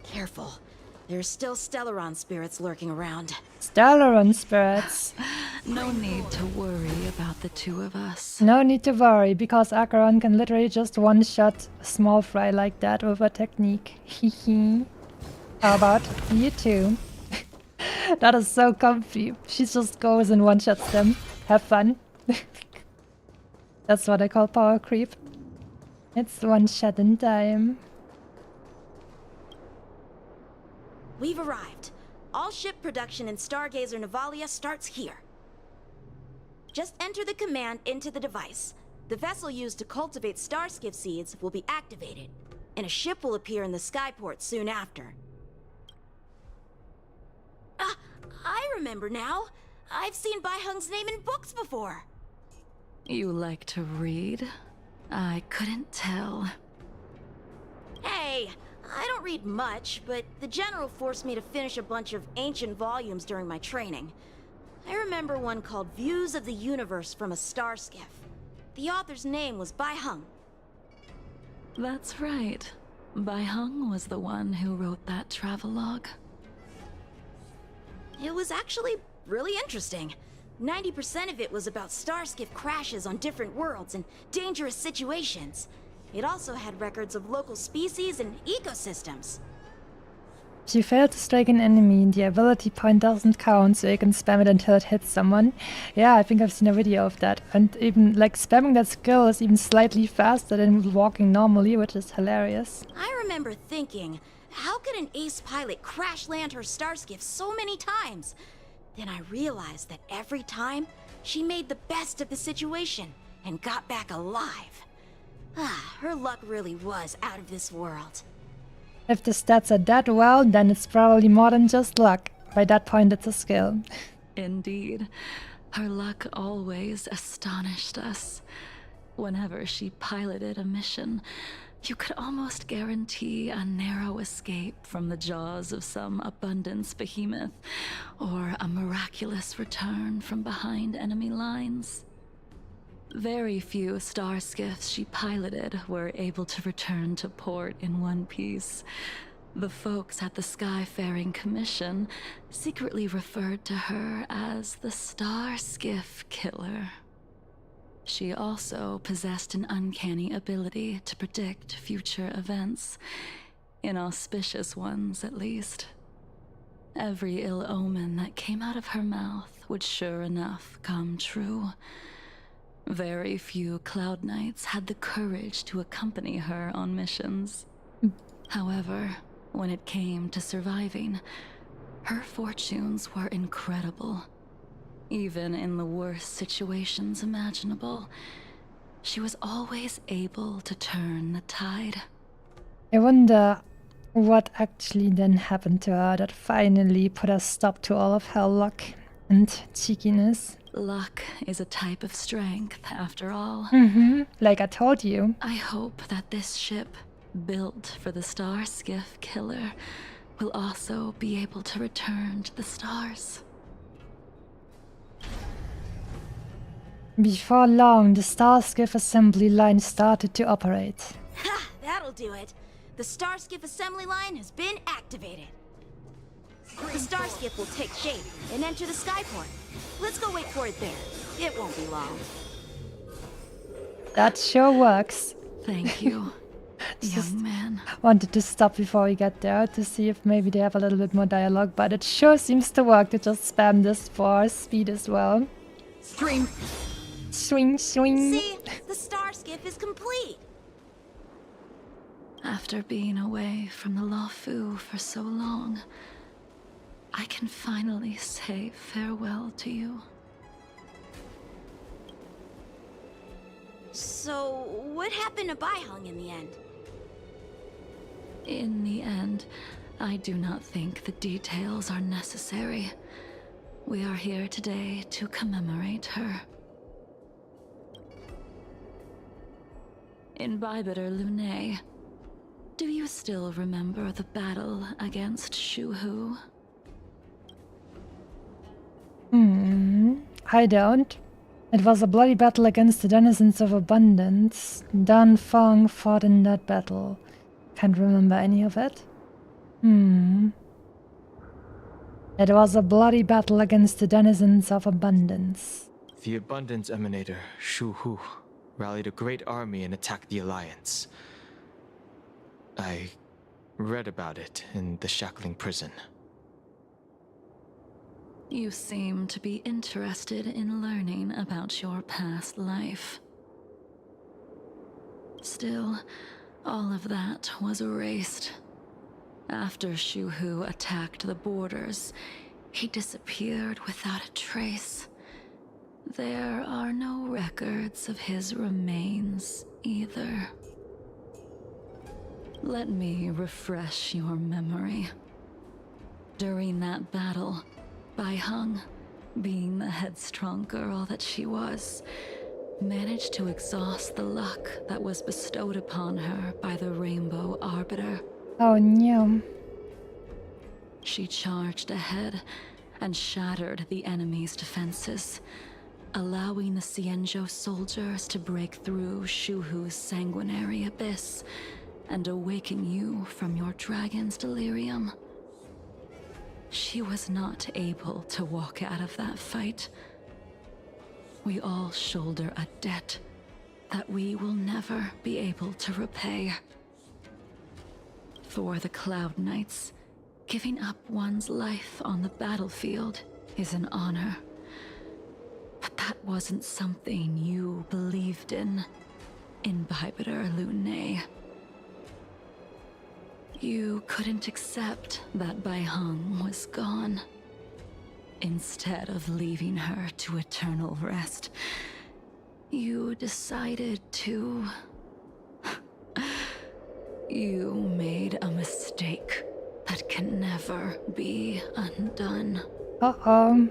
Careful. There's still Stellaron spirits lurking around. Stellaron spirits. No need to worry about the two of us. No need to worry, because Acheron can literally just one-shot a small fry like that with a technique. Hehe. How about you too? That is so comfy. She just goes and one-shots them. Have fun. That's what I call power creep. It's one shot in time. We've arrived. All ship production in Stargazer Navalia starts here. Just enter the command into the device. The vessel used to cultivate starskiff seeds will be activated, and a ship will appear in the skyport soon after. I remember now. I've seen Baihung's name in books before. You like to read? I couldn't tell. Hey, I don't read much, but the General forced me to finish a bunch of ancient volumes during my training. I remember one called Views of the Universe from a Star Skiff. The author's name was Baihung. That's right. Baihung was the one who wrote that travelogue. It was actually really interesting. 90% of it was about starskiff crashes on different worlds and dangerous situations. It also had records of local species and ecosystems. If you fail to strike an enemy, the ability point doesn't count, so you can spam it until it hits someone. Yeah, I think I've seen a video of that. And even like spamming that skill is even slightly faster than walking normally, which is hilarious. I remember thinking, how could an ace pilot crash land her starskiff so many times? Then I realized that every time, she made the best of the situation and got back alive. Her luck really was out of this world. If the stats are that well, then it's probably more than just luck. By that point, it's a skill. Indeed. Her luck always astonished us. Whenever she piloted a mission, you could almost guarantee a narrow escape from the jaws of some abundance behemoth, or a miraculous return from behind enemy lines. Very few star skiffs she piloted were able to return to port in one piece. The folks at the Skyfaring Commission secretly referred to her as the Star Skiff Killer. She also possessed an uncanny ability to predict future events, inauspicious ones at least. Every ill omen that came out of her mouth would sure enough come true. Very few Cloud Knights had the courage to accompany her on missions. However, when it came to surviving, her fortunes were incredible. Even in the worst situations imaginable, she was always able to turn the tide. I wonder what actually then happened to her that finally put a stop to all of her luck and cheekiness. Luck is a type of strength, after all. Like I told you. I hope that this ship, built for the Star Skiff Killer, will also be able to return to the stars. Before long, the Starskiff assembly line started to operate. Ha! That'll do it. The Starskiff assembly line has been activated. The Starskiff will take shape and enter the skyport. Let's go wait for it there. It won't be long. That sure works. Thank you, young man. Wanted to stop before we get there to see if maybe they have a little bit more dialogue, but it sure seems to work to just spam this for speed as well. Stream. Swing, swing. See, the Starskiff is complete. After being away from the Luofu for so long, I can finally say farewell to you. So, what happened to Baiheng in the end? In the end, I do not think the details are necessary. We are here today to commemorate her. Imbibitor Lunae, do you still remember the battle against Shuhu? I don't. It was a bloody battle against the denizens of abundance. Dan Feng fought in that battle. Can't remember any of it. It was a bloody battle against the denizens of abundance. The Abundance Emanator, Shu Hu, rallied a great army and attacked the Alliance. I read about it in the Shackling prison. You seem to be interested in learning about your past life. Still, all of that was erased. After Shuhu attacked the borders, he disappeared without a trace. There are no records of his remains either. Let me refresh your memory. During that battle, Baiheng, being the headstrong girl that she was, managed to exhaust the luck that was bestowed upon her by the Rainbow Arbiter. Oh no. She charged ahead and shattered the enemy's defenses, allowing the Xianzhou soldiers to break through Shuhu's sanguinary abyss and awaken you from your dragon's delirium. She was not able to walk out of that fight. We all shoulder a debt that we will never be able to repay. For the Cloud Knights, Giving up one's life on the battlefield is an honor. But that wasn't something you believed in, Imbibitor Lunae. You couldn't accept that Bai Heng was gone. Instead of leaving her to eternal rest, you decided to... You made a mistake that can never be undone. Uh-oh.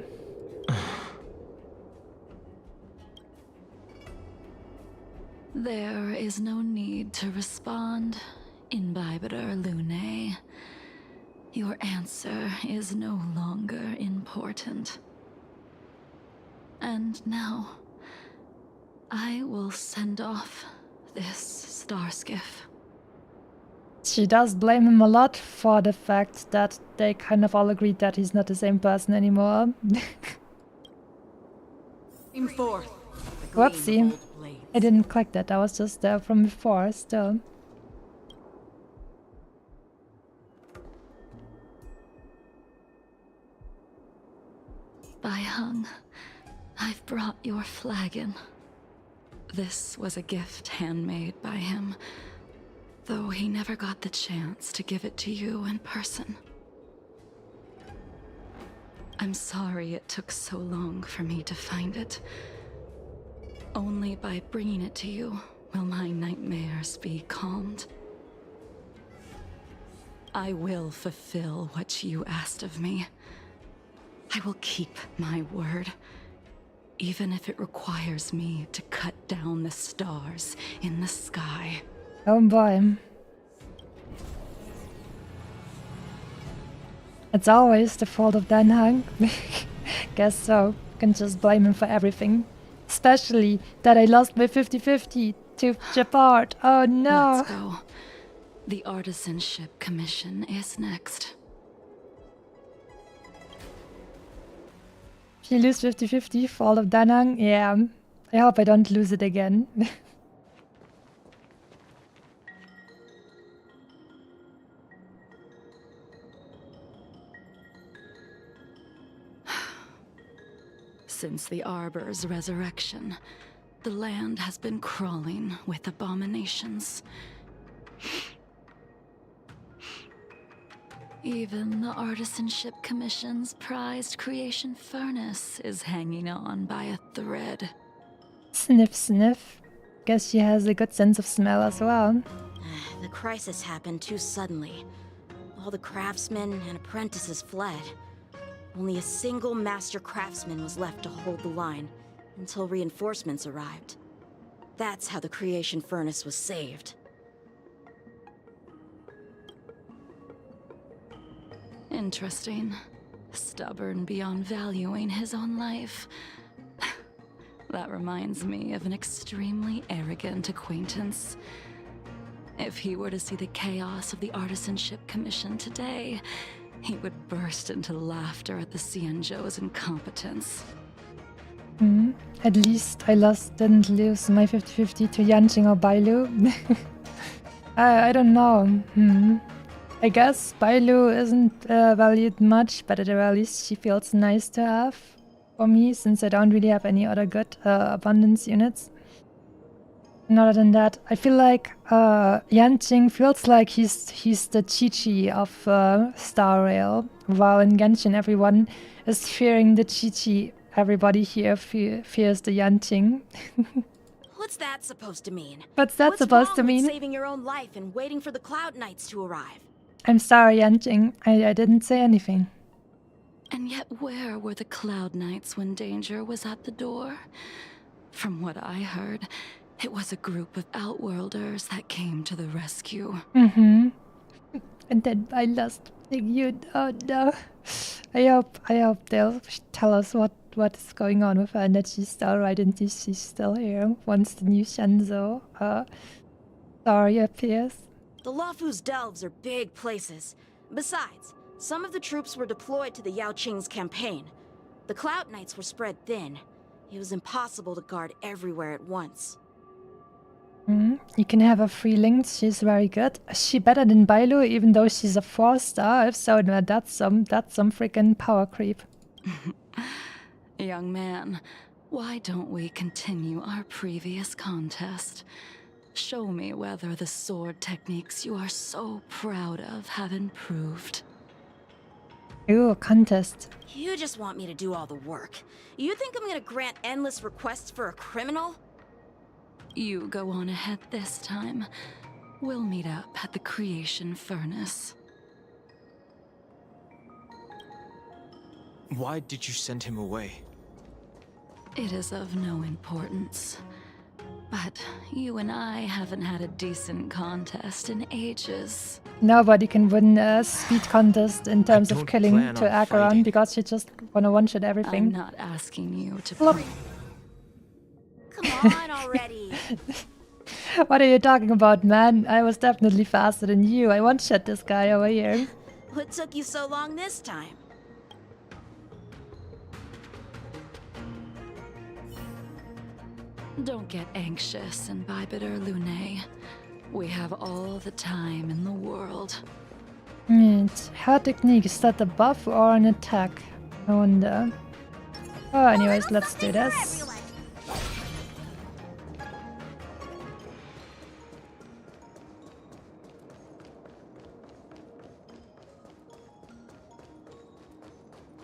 There is no need to respond, Imbibitor Lunae. Your answer is no longer important. And now, I will send off this star skiff. She does blame him a lot for the fact that they kind of all agreed that he's not the same person anymore. Whoopsie. I didn't click that, I was just there from before, still. Bai Heng, I've brought your flagon. This was a gift handmade by him, though he never got the chance to give it to you in person. I'm sorry it took so long for me to find it. Only by bringing it to you will my nightmares be calmed. I will fulfill what you asked of me. I will keep my word, even if it requires me to cut down the stars in the sky. Oh boy. It's always the fault of Dan Heng. Guess so. Can just blame him for everything. Especially that I lost my 50-50 to Jabard. Oh no. Let's go. The Artisanship Commission is next. If you lose 50-50, fault of Dan Heng, yeah. I hope I don't lose it again. Since the Arbor's resurrection, the land has been crawling with abominations. Even the Artisanship Commission's prized creation furnace is hanging on by a thread. Sniff, sniff. Guess she has a good sense of smell as well. The crisis happened too suddenly. All the craftsmen and apprentices fled. Only a single master craftsman was left to hold the line until reinforcements arrived. That's how the creation furnace was saved. Interesting. Stubborn beyond valuing his own life. That reminds me of an extremely arrogant acquaintance. If he were to see the chaos of the Artisanship Commission today, he would burst into laughter at the Xianzhou's incompetence. At least I didn't lose my 50-50 to Yanqing or Bailu. I don't know. I guess Bailu isn't valued much, but at the very least she feels nice to have for me, since I don't really have any other good abundance units. And other than that, I feel like Yanqing feels like he's the Chi-Chi of Star Rail, while in Genshin everyone is fearing the Chi-Chi. Everybody here fears the Yanqing. What's that supposed to mean? What's that supposed to wrong with mean? saving your own life and waiting for the Cloud Knights to arrive? I'm sorry, Yanqing. I didn't say anything. And yet where were the Cloud Knights when danger was at the door? From what I heard, it was a group of Outworlders that came to the rescue. And then I lost you. Oh no. I hope they'll tell us what is going on with her and that she's still right and she's still here once the new Shenzhou story appears. The Luofu's delves are big places. Besides, some of the troops were deployed to the Yao Qing's campaign. The Cloud Knights were spread thin. It was impossible to guard everywhere at once. You can have her free linked. She's very good. Is she better than Bailu, even though she's a 4-star? If so, no, that's some freaking power creep. Young man, why don't we continue our previous contest? Show me whether the sword techniques you are so proud of have improved. Ooh, a contest. You just want me to do all the work. You think I'm gonna grant endless requests for a criminal? You go on ahead this time. We'll meet up at the creation furnace. Why did you send him away? It is of no importance. But you and I haven't had a decent contest in ages. Nobody can win a speed contest in terms of don't killing plan to on Acheron fighting. because you just wanna one-shot I'm everything. not asking you to Flop. Come on already. What are you talking about, man? I was definitely faster than you. I one-shot this guy over here. What took you so long this time? Don't get anxious, Imbibiter Lune. We have all the time in the world. Her technique, is that a buff or an attack? I wonder. Oh, anyways, let's do this.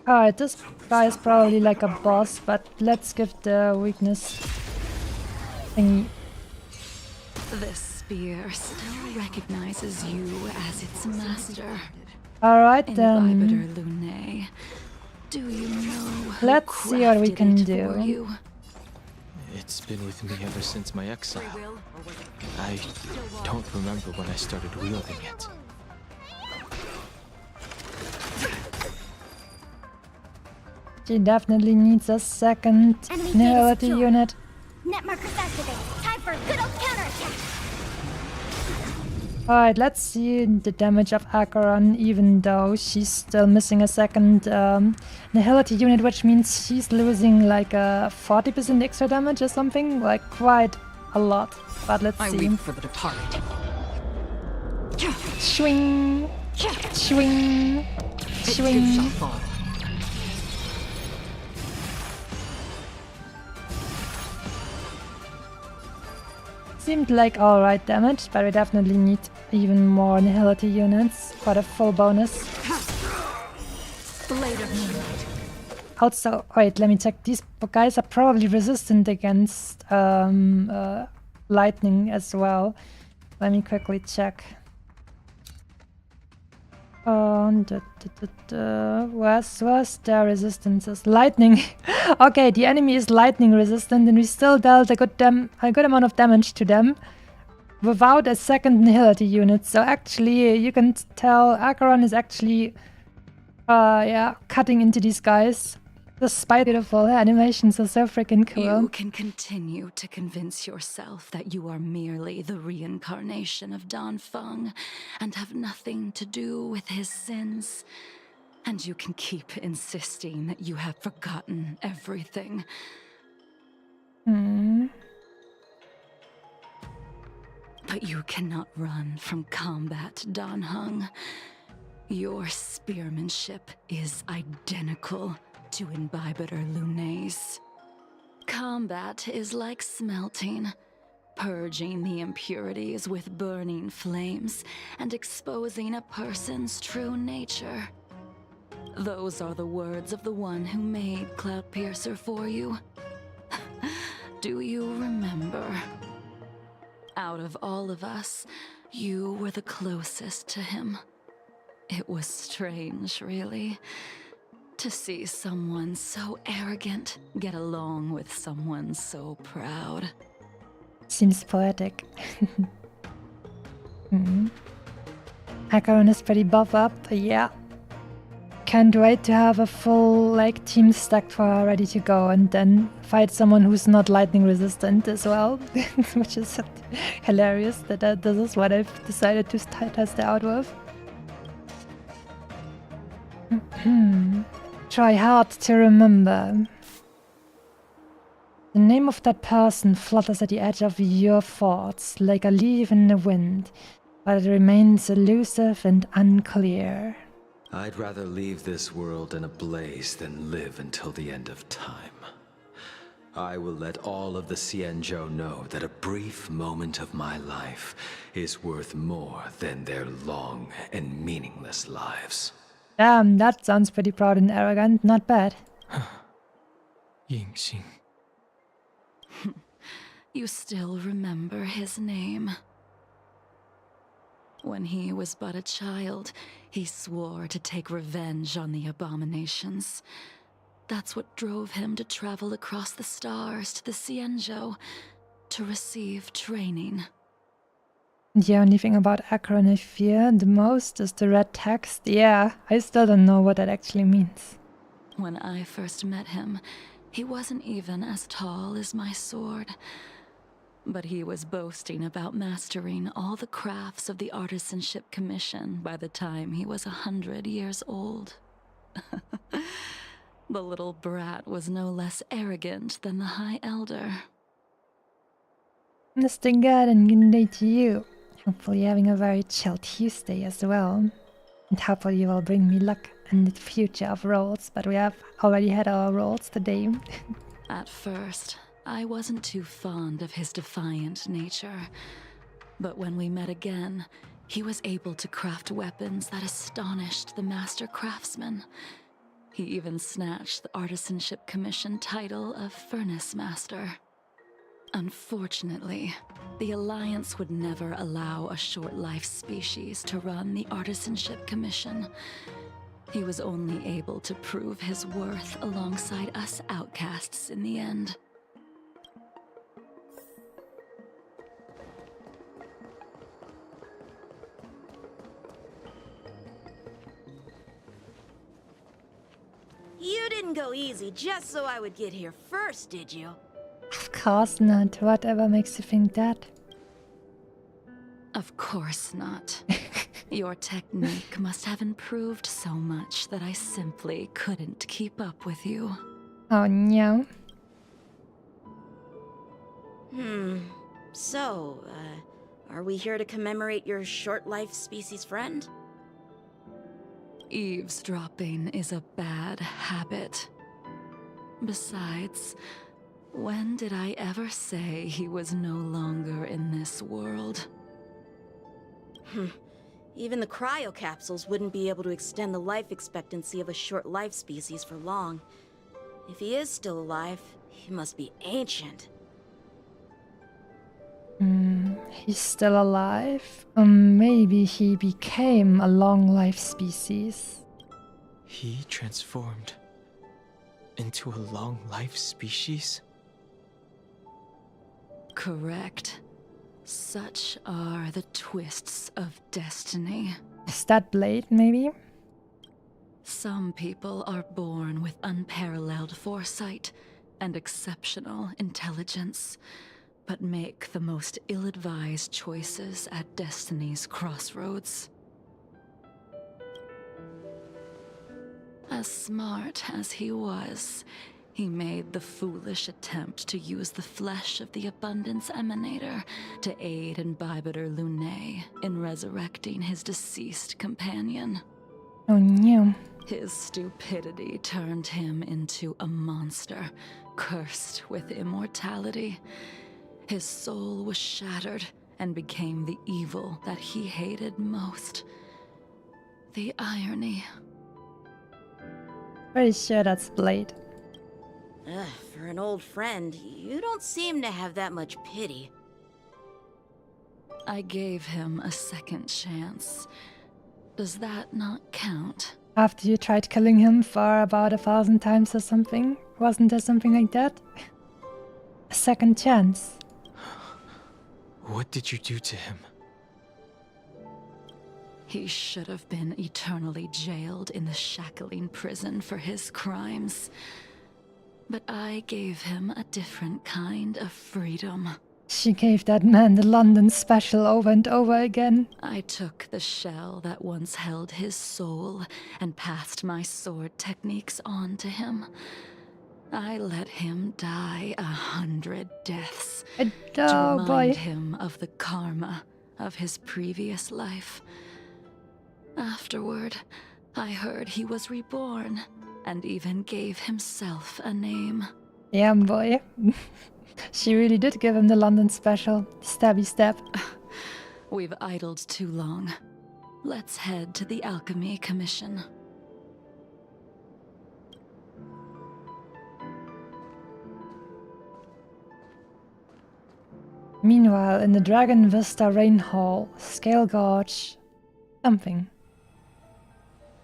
Alright, this guy is probably like a boss, but let's give the weakness thingy. This spear still recognizes you as its master. Alright Imbibiter then, Lune. Do you know who let's see what we crafted can it do. for you? It's been with me ever since my exile. I don't remember when I started wielding it. She definitely needs a second Enemy nihility data secure. unit. Net markers activated. Time for a good old counterattack. Alright, let's see the damage of Acheron, even though she's still missing a second nihility unit, which means she's losing like a 40% extra damage or something, like quite a lot. But let's see. for the departed. Swing, swing, swing. fall. Seemed like alright damage, but we definitely need even more nihility units for the full bonus. Blade of Moonlight. Also, wait, let me check. These guys are probably resistant against lightning as well. Let me quickly check. Where's their resistances? Lightning. Okay, the enemy is lightning resistant, and we still dealt a good amount of damage to them without a second nihility unit. So actually, you can tell Acheron is actually, cutting into these guys. Despite beautiful animations are so freaking cool. You can continue to convince yourself that you are merely the reincarnation of Dan Feng and have nothing to do with his sins. And you can keep insisting that you have forgotten everything. But you cannot run from combat, Dan Heng. Your spearmanship is identical to Imbibiter Lune's. Combat is like smelting, purging the impurities with burning flames and exposing a person's true nature. Those are the words of the one who made Cloudpiercer for you. Do you remember? Out of all of us, you were the closest to him. It was strange, really, to see someone so arrogant get along with someone so proud. Seems poetic. Acheron is pretty buff up, yeah. Can't wait to have a full team stacked for her ready to go and then fight someone who's not lightning resistant as well. Which is hilarious that this is what I've decided to test it out with. Try hard to remember. The name of that person flutters at the edge of your thoughts like a leaf in the wind, but it remains elusive and unclear. I'd rather leave this world in a blaze than live until the end of time. I will let all of the Xianzhou know that a brief moment of my life is worth more than their long and meaningless lives. Damn, that sounds pretty proud and arrogant. Not bad. Yingxing. You still remember his name. When he was but a child, he swore to take revenge on the abominations. That's what drove him to travel across the stars to the Xianzhou to receive training. The only thing about Acheron I fear the most is the red text. Yeah, I still don't know what that actually means. When I first met him, he wasn't even as tall as my sword. But he was boasting about mastering all the crafts of the Artisanship Commission by the time he was 100 years old. The little brat was no less arrogant than the High Elder. Mr. God, and good day to you. Hopefully you're having a very chill Tuesday as well. And hopefully you will bring me luck and the future of roles, but we have already had our roles today. At first, I wasn't too fond of his defiant nature. But when we met again, he was able to craft weapons that astonished the master craftsman. He even snatched the Artisanship Commission title of Furnace Master. Unfortunately, the Alliance would never allow a short-life species to run the Artisanship Commission. He was only able to prove his worth alongside us outcasts in the end. You didn't go easy just so I would get here first, did you? Of course not. Whatever makes you think that? Of course not. Your technique must have improved so much that I simply couldn't keep up with you. Oh no. So, are we here to commemorate your short-life species friend? Eavesdropping is a bad habit. Besides, when did I ever say he was no longer in this world? Even the cryocapsules wouldn't be able to extend the life expectancy of a short-life species for long. If he is still alive, he must be ancient. He's still alive? Or maybe he became a long-life species. He transformed into a long-life species? Correct. Such are the twists of destiny. Is that Blade, maybe? Some people are born with unparalleled foresight and exceptional intelligence, but make the most ill-advised choices at destiny's crossroads. As smart as he was, he made the foolish attempt to use the flesh of the Abundance Emanator to aid Imbibiter Lunae in resurrecting his deceased companion. Oh no. His stupidity turned him into a monster, cursed with immortality. His soul was shattered and became the evil that he hated most. The irony. Pretty sure that's Blade. For an old friend, you don't seem to have that much pity. I gave him a second chance. Does that not count? After you tried killing him for about 1,000 times or something? Wasn't there something like that? A second chance. What did you do to him? He should have been eternally jailed in the shackling prison for his crimes. But I gave him a different kind of freedom. She gave that man the London special over and over again. I took the shell that once held his soul and passed my sword techniques on to him. I let him die 100 deaths Oh to remind boy. him of the karma of his previous life. Afterward, I heard he was reborn and even gave himself a name. Yeah, boy. She really did give him the London special. Stabby stab. We've idled too long. Let's head to the Alchemy Commission. Meanwhile, in the Dragon Vista Rain Hall, Scale Gorge, something.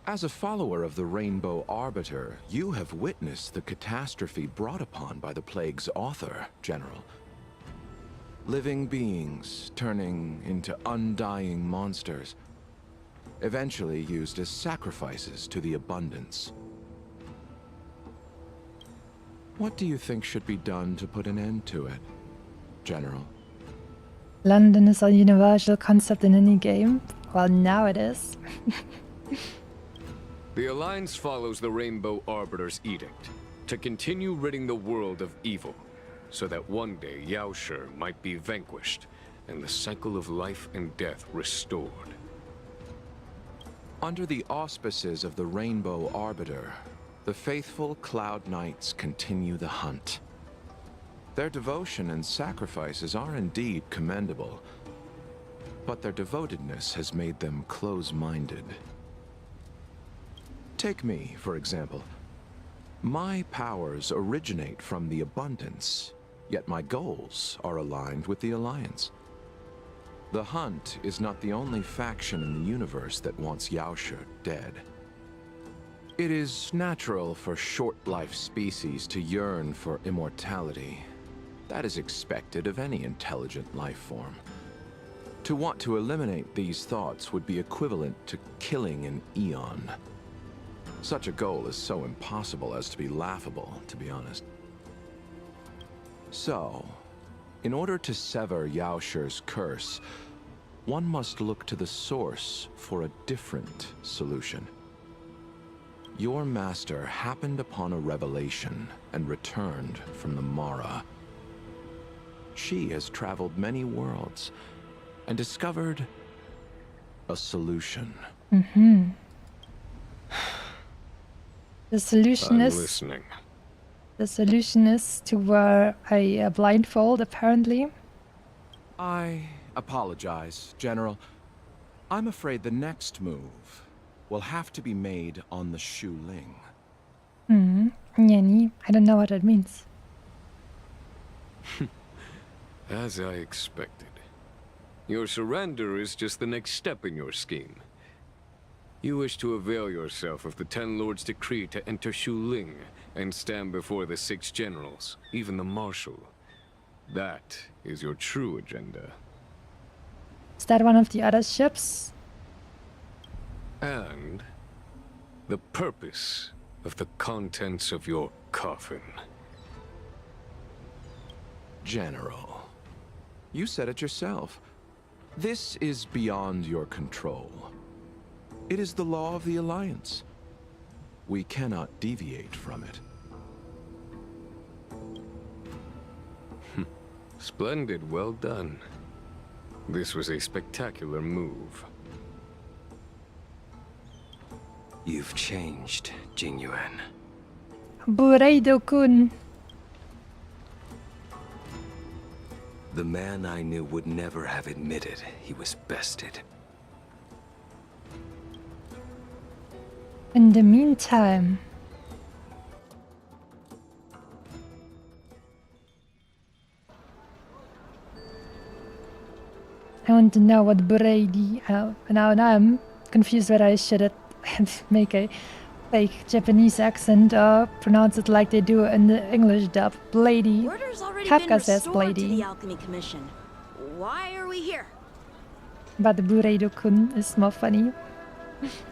As a follower of the Rainbow Arbiter, you have witnessed the catastrophe brought upon by the plague's author, General. Living beings turning into undying monsters, eventually used as sacrifices to the abundance. What do you think should be done to put an end to it, General? London is a universal concept in any game. Well, now it is. The Alliance follows the Rainbow Arbiter's edict to continue ridding the world of evil, so that one day Yaoshi might be vanquished and the cycle of life and death restored. Under the auspices of the Rainbow Arbiter, the faithful Cloud Knights continue the hunt. Their devotion and sacrifices are indeed commendable, but their devotedness has made them close-minded. Take me, for example. My powers originate from the abundance, yet my goals are aligned with the Alliance. The Hunt is not the only faction in the universe that wants Yaoshi dead. It is natural for short-life species to yearn for immortality. That is expected of any intelligent life form. To want to eliminate these thoughts would be equivalent to killing an eon. Such a goal is so impossible as to be laughable, to be honest. So, in order to sever Yaoshi's curse, one must look to the source for a different solution. Your master happened upon a revelation and returned from the Mara. She has traveled many worlds and discovered a solution. Mm-hmm. The solution I'm is listening. the solution is to wear a blindfold, apparently. I apologize, General. I'm afraid the next move will have to be made on the Shu Ling. Yanni, I don't know what that means. As I expected. Your surrender is just the next step in your scheme. You wish to avail yourself of the Ten Lords' decree to enter Shu Ling and stand before the 6 generals, even the Marshal. That is your true agenda. Is that one of the other ships? And the purpose of the contents of your coffin. General, you said it yourself. This is beyond your control. It is the law of the Alliance. We cannot deviate from it. Splendid, well done. This was a spectacular move. You've changed, Jingliu. Bureido-kun. The man I knew would never have admitted he was bested. In the meantime, I want to know what Bureidi. Now I'm confused whether I should make a fake Japanese accent or pronounce it like they do in the English dub. Blady. Order's already Kafka been says restored to Blady. the Alchemy Commission. Why are we here? But the Bureido-kun is more funny.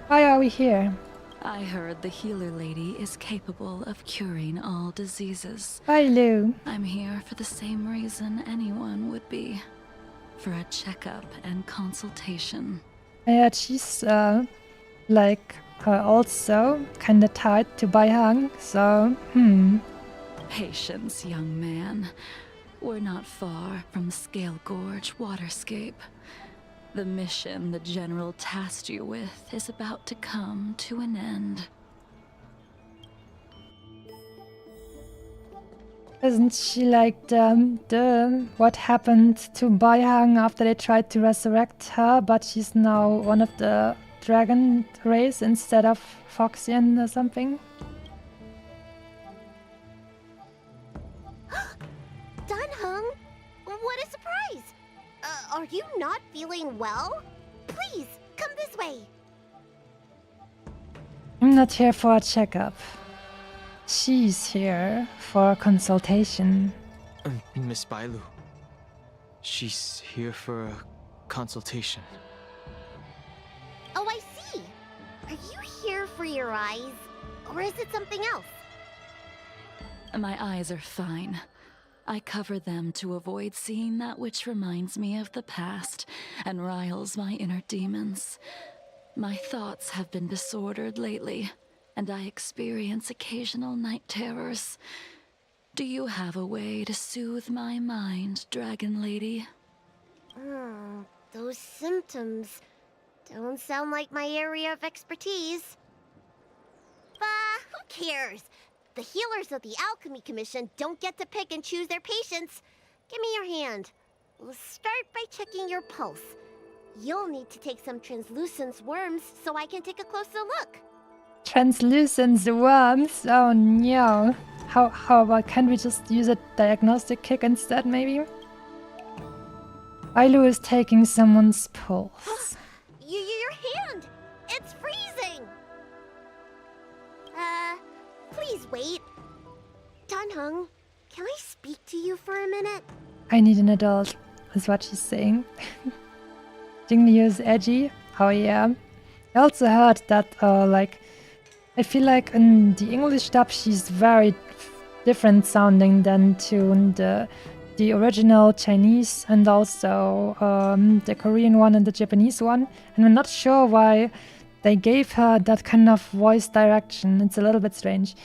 Why are we here? I heard the healer lady is capable of curing all diseases. Hi, Lou. I'm here for the same reason anyone would be. For a checkup and consultation. Yeah, she's also kinda tied to Baihang, so Patience, young man. We're not far from Scale Gorge waterscape. The mission the General tasked you with is about to come to an end. Isn't she like the what happened to Baihang after they tried to resurrect her, but she's now one of the dragon race instead of Foxian or something? Dunhung, what a surprise! Are you not feeling well? Please, come this way. I'm not here for a checkup. She's here for a consultation. Miss Bailu. She's here for a consultation. Oh, I see. Are you here for your eyes? Or is it something else? My eyes are fine. I cover them to avoid seeing that which reminds me of the past and riles my inner demons. My thoughts have been disordered lately, and I experience occasional night terrors. Do you have a way to soothe my mind, Dragon Lady? Those symptoms don't sound like my area of expertise. Who cares? The healers of the Alchemy Commission don't get to pick and choose their patients. Give me your hand. We'll start by checking your pulse. You'll need to take some translucence worms so I can take a closer look. Translucent worms? Oh no. How about, can we just use a diagnostic kick instead, maybe? Ailu is taking someone's pulse. Your hand! It's freezing! Please wait. Dunhung, can I speak to you for a minute? I need an adult, is what she's saying. Jingliu is edgy. Oh yeah. I also heard that, I feel like in the English dub she's very different sounding than to the original Chinese and also the Korean one and the Japanese one. And I'm not sure why they gave her that kind of voice direction. It's a little bit strange.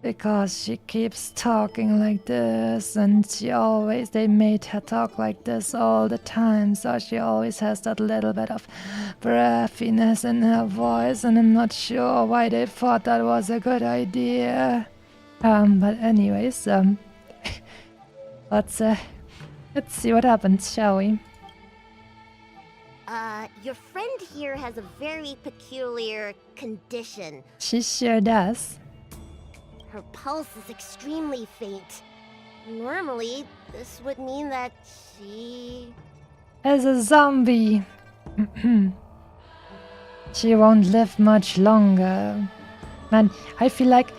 Because she keeps talking like this, and they made her talk like this all the time, so she always has that little bit of breathiness in her voice, and I'm not sure why they thought that was a good idea. But anyways, let's see what happens, shall we? Your friend here has a very peculiar condition. She sure does. Her pulse is extremely faint. Normally, this would mean that she is a zombie. She won't live much longer. Man, I feel like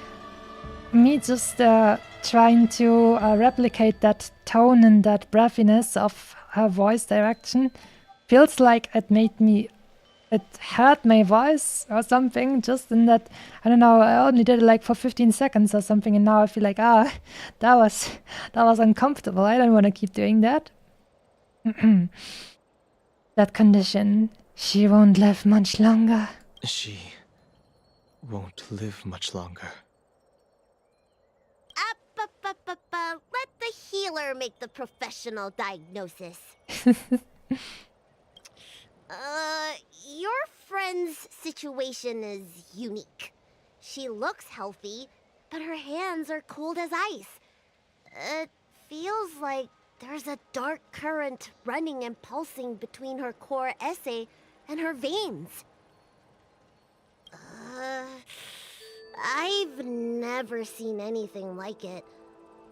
me just trying to replicate that tone and that breathiness of her voice direction feels like it hurt my voice or something, just in that, I don't know, I only did it like for 15 seconds or something, and now I feel like, that was uncomfortable. I don't want to keep doing that. That condition, she won't live much longer. She won't live much longer. Let the healer make the professional diagnosis. Your friend's situation is unique. She looks healthy, but her hands are cold as ice. It feels like there's a dark current running and pulsing between her core esse and her veins. I've never seen anything like it.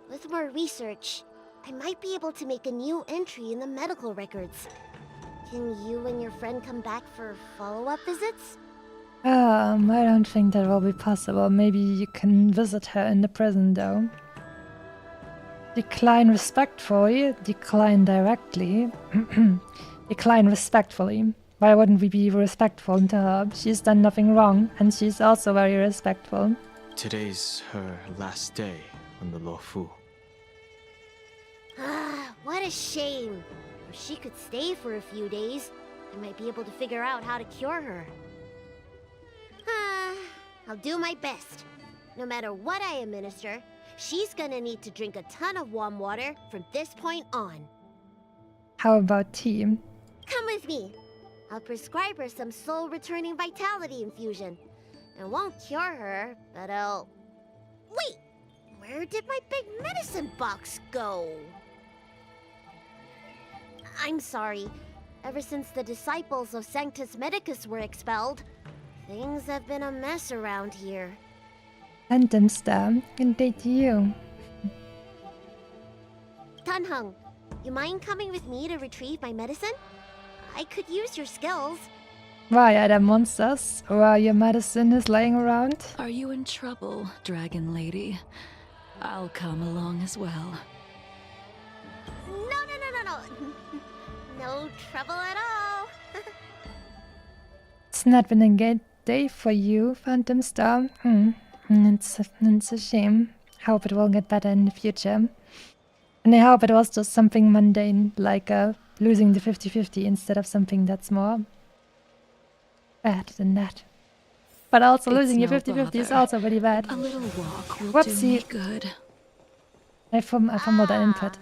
With more research, I might be able to make a new entry in the medical records. Can you and your friend come back for follow-up visits? I don't think that will be possible. Maybe you can visit her in the prison, though. Decline respectfully, decline directly. Decline respectfully. Why wouldn't we be respectful to her? She's done nothing wrong, and she's also very respectful. Today's her last day on the Luofu. What a shame. If she could stay for a few days, I might be able to figure out how to cure her. I'll do my best. No matter what I administer, she's gonna need to drink a ton of warm water from this point on. How about tea? Come with me. I'll prescribe her some soul-returning vitality infusion. It won't cure her, but it'll... Wait! Where did my big medicine box go? I'm sorry. Ever since the disciples of Sanctus Medicus were expelled, things have been a mess around here. Phantom Star, good day to you. Tanhung, you mind coming with me to retrieve my medicine? I could use your skills. Why are there monsters? While your medicine is laying around? Are you in trouble, Dragon Lady? I'll come along as well. No. No trouble at all. It's not been a good day for you, Phantom Star. It's a shame. Hope it will get better in the future. And I hope it was just something mundane, like losing the 50-50 instead of something that's more bad than that. But also losing your 50-50 is also pretty bad. A little walk will Whoopsie. do me good. I fumbled that input.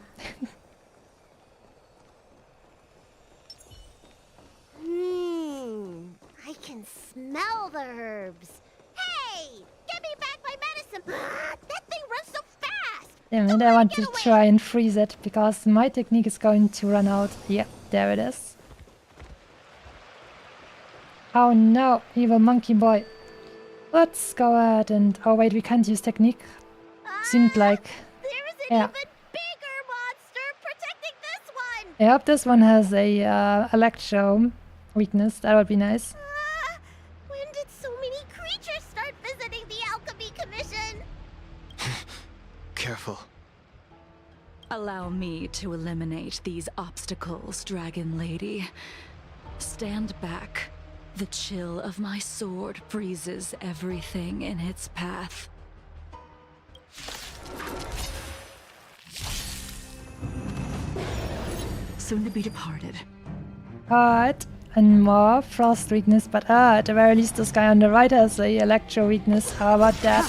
I can smell the herbs. Hey! Give me back my medicine! That thing runs so fast! Damn it, I want to try and freeze it, because my technique is going to run out. Yep, there it is. Oh no, evil monkey boy. Let's go ahead and... Oh wait, we can't use technique. Seemed like... There's an Yeah. even bigger monster protecting this one! I hope this one has a electro weakness. That would be nice. When did so many creatures start visiting the Alchemy Commission? Careful. Allow me to eliminate these obstacles, Dragon Lady. Stand back. The chill of my sword freezes everything in its path. Soon to be departed. Alright, and more frost weakness, but at the very least this guy on the right has a electro weakness. How about that?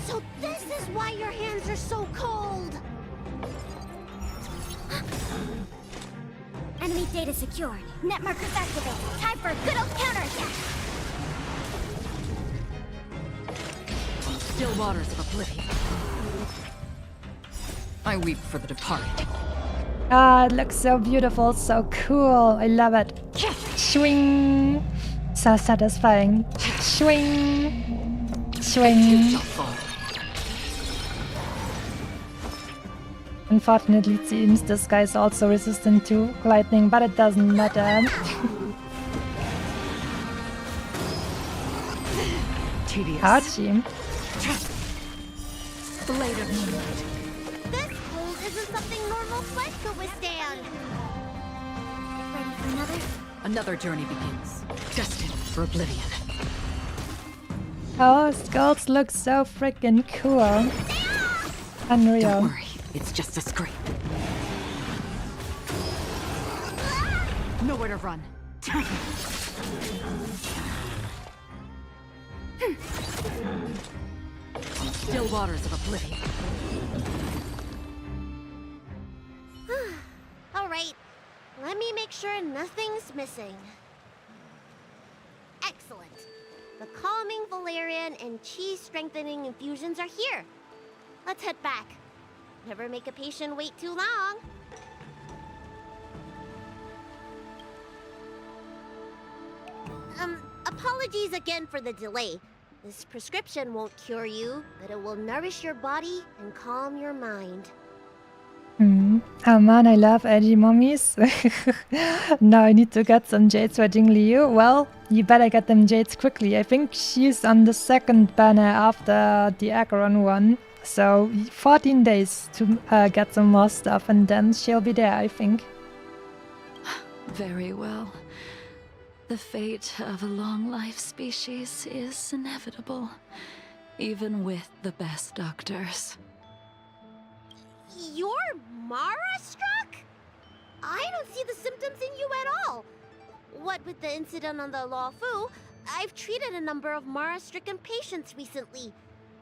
So this is why your hands are so cold! Enemy data secured. Net markers activated. Time for a good old counterattack! Still waters of oblivion. I weep for the departed. Ah, it looks so beautiful, so cool. I love it. Swing! So satisfying. Swing! Swing! Unfortunately, it seems this guy is also resistant to lightning, but it doesn't matter. Tedious. Ouchie. Blade of moonlight. This cold isn't something normal flesh could withstand! Ready for another? Another journey begins. Destined for oblivion. Oh, skulls look so freaking cool. Unreal. Don't worry, it's just a scrape. Nowhere to run. Still waters of oblivion. Alright, let me make sure nothing's missing. Excellent. The calming valerian and chi strengthening infusions are here. Let's head back. Never make a patient wait too long. Apologies again for the delay. This prescription won't cure you, but it will nourish your body and calm your mind. Oh man, I love edgy mummies. Now I need to get some jades for Jingliu. Well, you better get them jades quickly. I think she's on the second banner after the Acheron one. So 14 days to get some more stuff and then she'll be there, I think. Very well. The fate of a long-life species is inevitable, even with the best doctors. You're Mara-struck? I don't see the symptoms in you at all. What with the incident on the Law Fu, I've treated a number of Mara-stricken patients recently.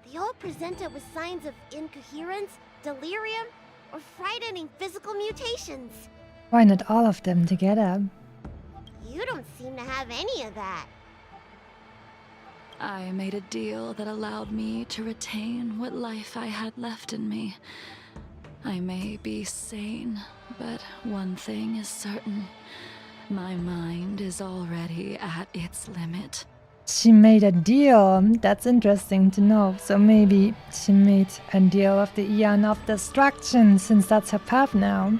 They all presented with signs of incoherence, delirium, or frightening physical mutations. Why not all of them together? You don't seem to have any of that. I made a deal that allowed me to retain what life I had left in me. I may be sane, but one thing is certain. My mind is already at its limit. She made a deal. That's interesting to know. So maybe she made a deal of the Eon of Destruction, since that's her path now.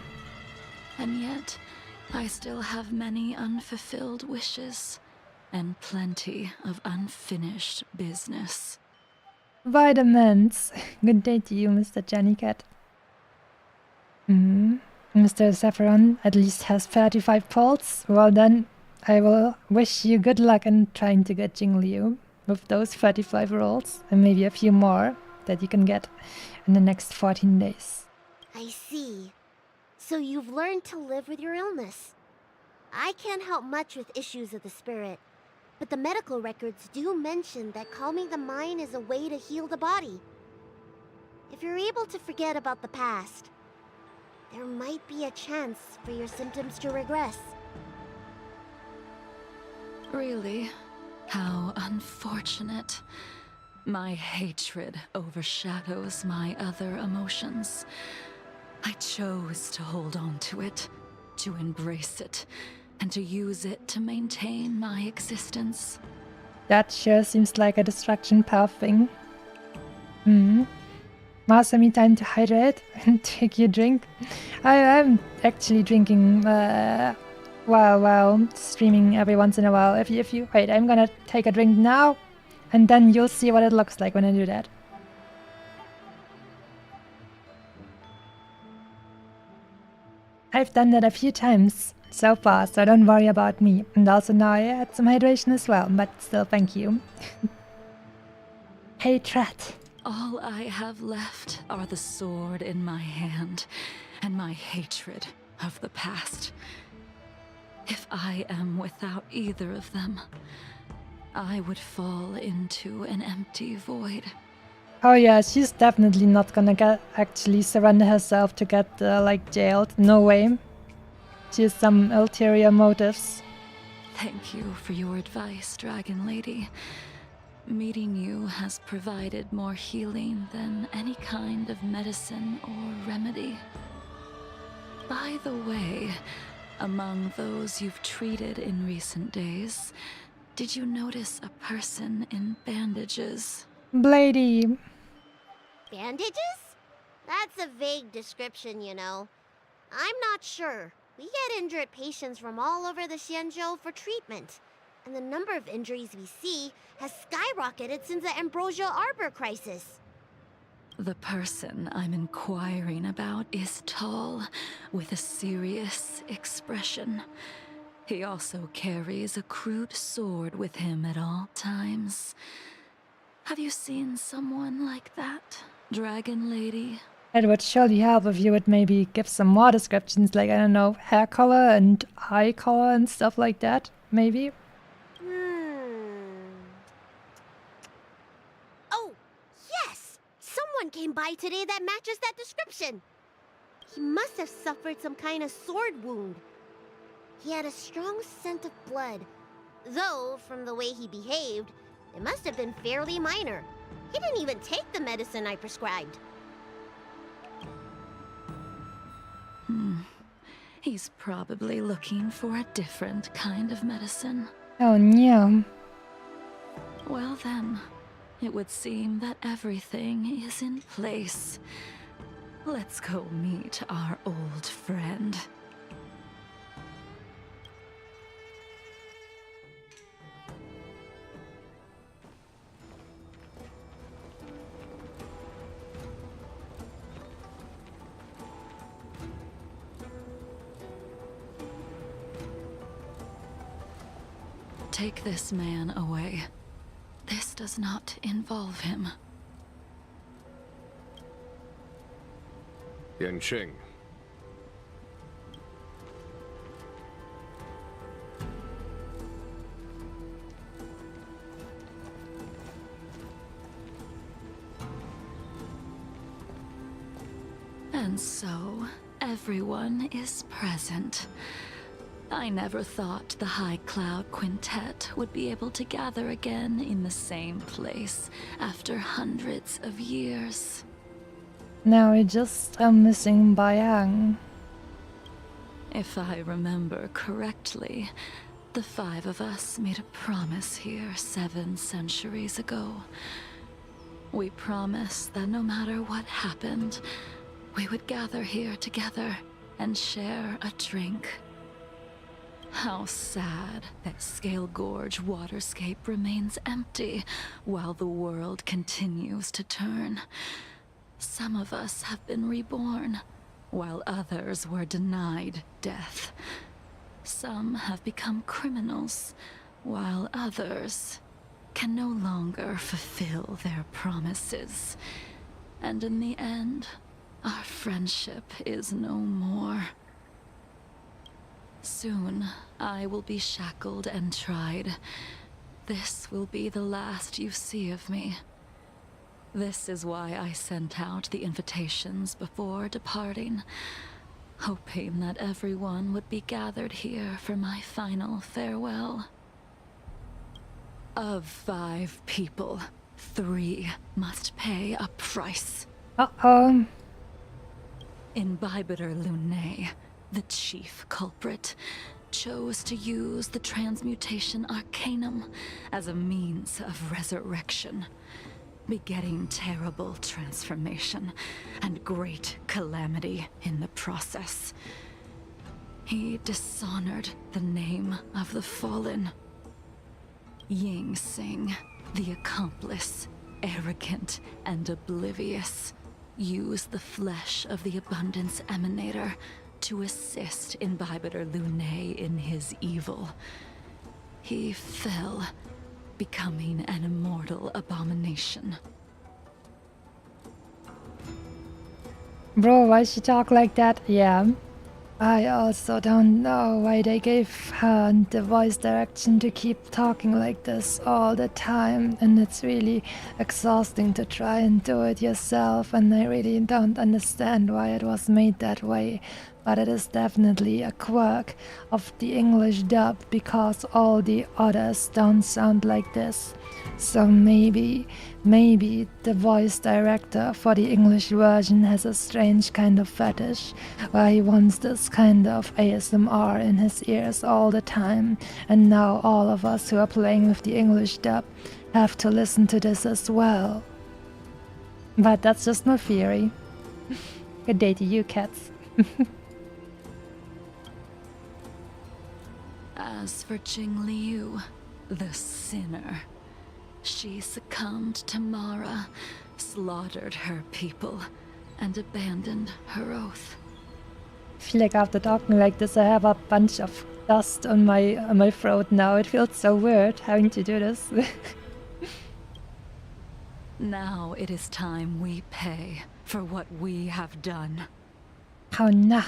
And yet, I still have many unfulfilled wishes, and plenty of unfinished business. Vitamins. Good day to you, Mr. Jennycat. Mr. Acheron at least has 35 pulse. Well then, I will wish you good luck in trying to get Jingliu with those 35 rolls, and maybe a few more that you can get in the next 14 days. I see. So you've learned to live with your illness. I can't help much with issues of the spirit, but the medical records do mention that calming the mind is a way to heal the body. If you're able to forget about the past, there might be a chance for your symptoms to regress. Really? How unfortunate. My hatred overshadows my other emotions. I chose to hold on to it, to embrace it, and to use it to maintain my existence. That sure seems like a destruction path thing. Master, me time to hydrate and take your drink. I'm actually drinking while streaming every once in a while. If you wait, I'm gonna take a drink now, and then you'll see what it looks like when I do that. I've done that a few times so far, so don't worry about me. And also now I had some hydration as well, but still thank you. Hatred. All I have left are the sword in my hand and my hatred of the past. If I am without either of them, I would fall into an empty void. Oh yeah, she's definitely not gonna actually surrender herself to get jailed. No way. She has some ulterior motives. Thank you for your advice, Dragon Lady. Meeting you has provided more healing than any kind of medicine or remedy. By the way, among those you've treated in recent days, did you notice a person in bandages? Blady. Bandages? That's a vague description, you know. I'm not sure. We get injured patients from all over the Xianzhou for treatment, and the number of injuries we see has skyrocketed since the Ambrosial Arbor crisis. The person I'm inquiring about is tall, with a serious expression. He also carries a crude sword with him at all times. Have you seen someone like that, Dragon Lady? It would surely help if you would maybe give some more descriptions, like, I don't know, hair color and eye color and stuff like that, maybe? Oh, yes! Someone came by today that matches that description. He must have suffered some kind of sword wound. He had a strong scent of blood, though, from the way he behaved, it must have been fairly minor. He didn't even take the medicine I prescribed. He's probably looking for a different kind of medicine. Oh no. Well then, it would seem that everything is in place. Let's go meet our old friend. Take this man away. This does not involve him. Yanqing. And so, everyone is present. I never thought the High Cloud Quintet would be able to gather again in the same place after hundreds of years. Now we just are missing Bayang. If I remember correctly, the 5 of us made a promise here 7 centuries ago. We promised that no matter what happened, we would gather here together and share a drink. How sad that Scale Gorge waterscape remains empty while the world continues to turn. Some of us have been reborn, while others were denied death. Some have become criminals, while others can no longer fulfill their promises. And in the end, our friendship is no more. Soon, I will be shackled and tried. This will be the last you see of me. This is why I sent out the invitations before departing, hoping that everyone would be gathered here for my final farewell. Of 5 people, 3 must pay a price. Uh-oh. Imbibitor Lunae, the chief culprit, chose to use the transmutation arcanum as a means of resurrection, begetting terrible transformation and great calamity in the process. He dishonored the name of the fallen. Ying Sing, the accomplice, arrogant and oblivious, used the flesh of the Abundance Emanator to assist Imbibitor Lunae in his evil. He fell, becoming an immortal abomination. Bro, why she talk like that? Yeah. I also don't know why they gave her the voice direction to keep talking like this all the time, and it's really exhausting to try and do it yourself, and I really don't understand why it was made that way. But it is definitely a quirk of the English dub because all the others don't sound like this. So maybe the voice director for the English version has a strange kind of fetish where he wants this kind of ASMR in his ears all the time, and now all of us who are playing with the English dub have to listen to this as well. But that's just my theory. Good day to you, cats. As for Jingliu, the sinner, she succumbed to Mara, slaughtered her people, and abandoned her oath. I feel like after talking like this, I have a bunch of dust on my throat now. It feels so weird having to do this. Now it is time we pay for what we have done. Oh nah.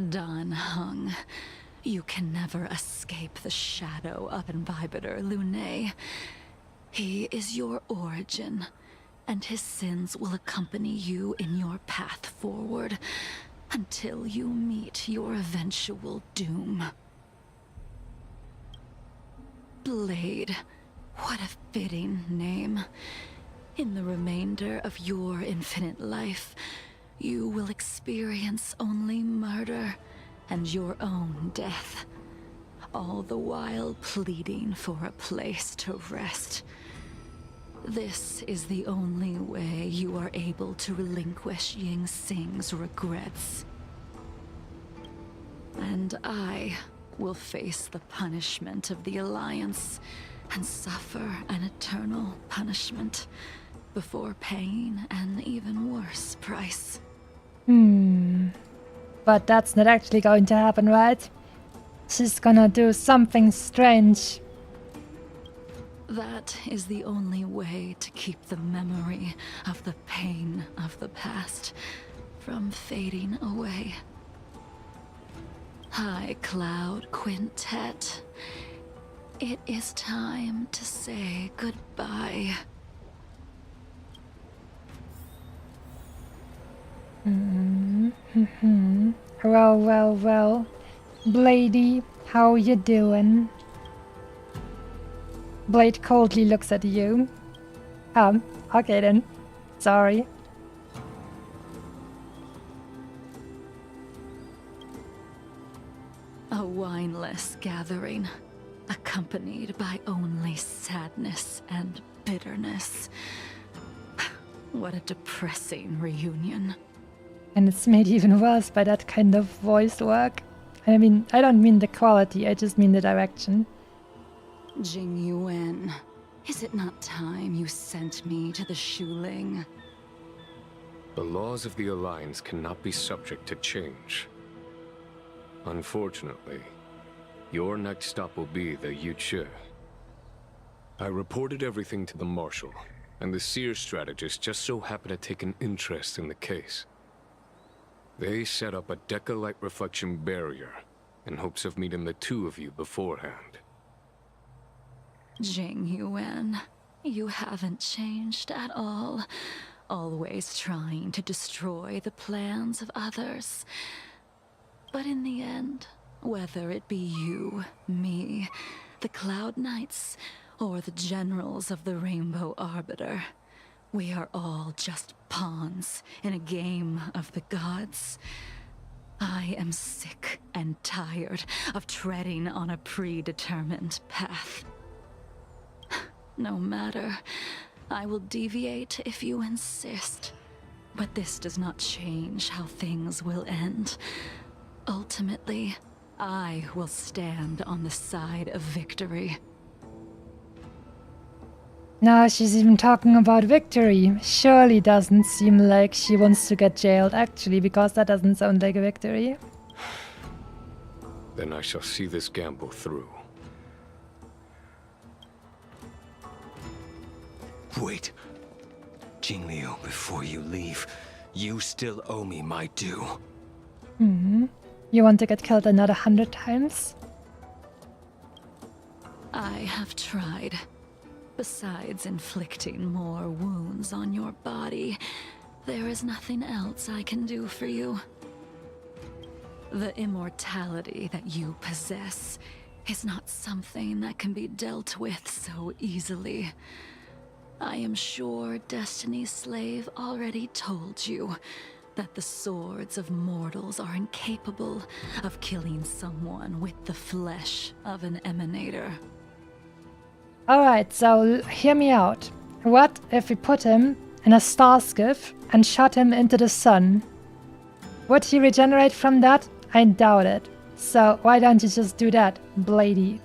Dan Heng, you can never escape the shadow of Imbibitor Lunae. He is your origin, and his sins will accompany you in your path forward until you meet your eventual doom. Blade, what a fitting name. In the remainder of your infinite life, you will experience only murder and your own death, all the while pleading for a place to rest. This is the only way you are able to relinquish Ying Sing's regrets. And I will face the punishment of the Alliance and suffer an eternal punishment before paying an even worse price. But that's not actually going to happen, right? She's gonna do something strange. That is the only way to keep the memory of the pain of the past from fading away. High Cloud Quintet, it is time to say goodbye. Well, well, well. Bladey, how you doing? Blade coldly looks at you. Okay then. Sorry. A wineless gathering, accompanied by only sadness and bitterness. What a depressing reunion. And it's made even worse by that kind of voice work. I mean, I don't mean the quality, I just mean the direction. Jingliu, is it not time you sent me to the Shuling? The laws of the Alliance cannot be subject to change. Unfortunately, your next stop will be the Yuchi. I reported everything to the Marshal, and the Seer strategist just so happened to take an interest in the case. They set up a Deca-light reflection barrier in hopes of meeting the two of you beforehand. Jingliu, you haven't changed at all. Always trying to destroy the plans of others. But in the end, whether it be you, me, the Cloud Knights, or the generals of the Rainbow Arbiter, we are all just pawns in a game of the gods. I am sick and tired of treading on a predetermined path. No matter, I will deviate if you insist. But this does not change how things will end. Ultimately, I will stand on the side of victory. Now she's even talking about victory. Surely doesn't seem like she wants to get jailed, actually, because that doesn't sound like a victory. Then I shall see this gamble through. Wait. Jingliu, before you leave, you still owe me my due. You want to get killed another 100 times? I have tried. Besides inflicting more wounds on your body, there is nothing else I can do for you. The immortality that you possess is not something that can be dealt with so easily. I am sure Destiny's Slave already told you that the swords of mortals are incapable of killing someone with the flesh of an emanator. Alright, so hear me out. What if we put him in a star skiff and shot him into the sun? Would he regenerate from that? I doubt it. So why don't you just do that, Bladey?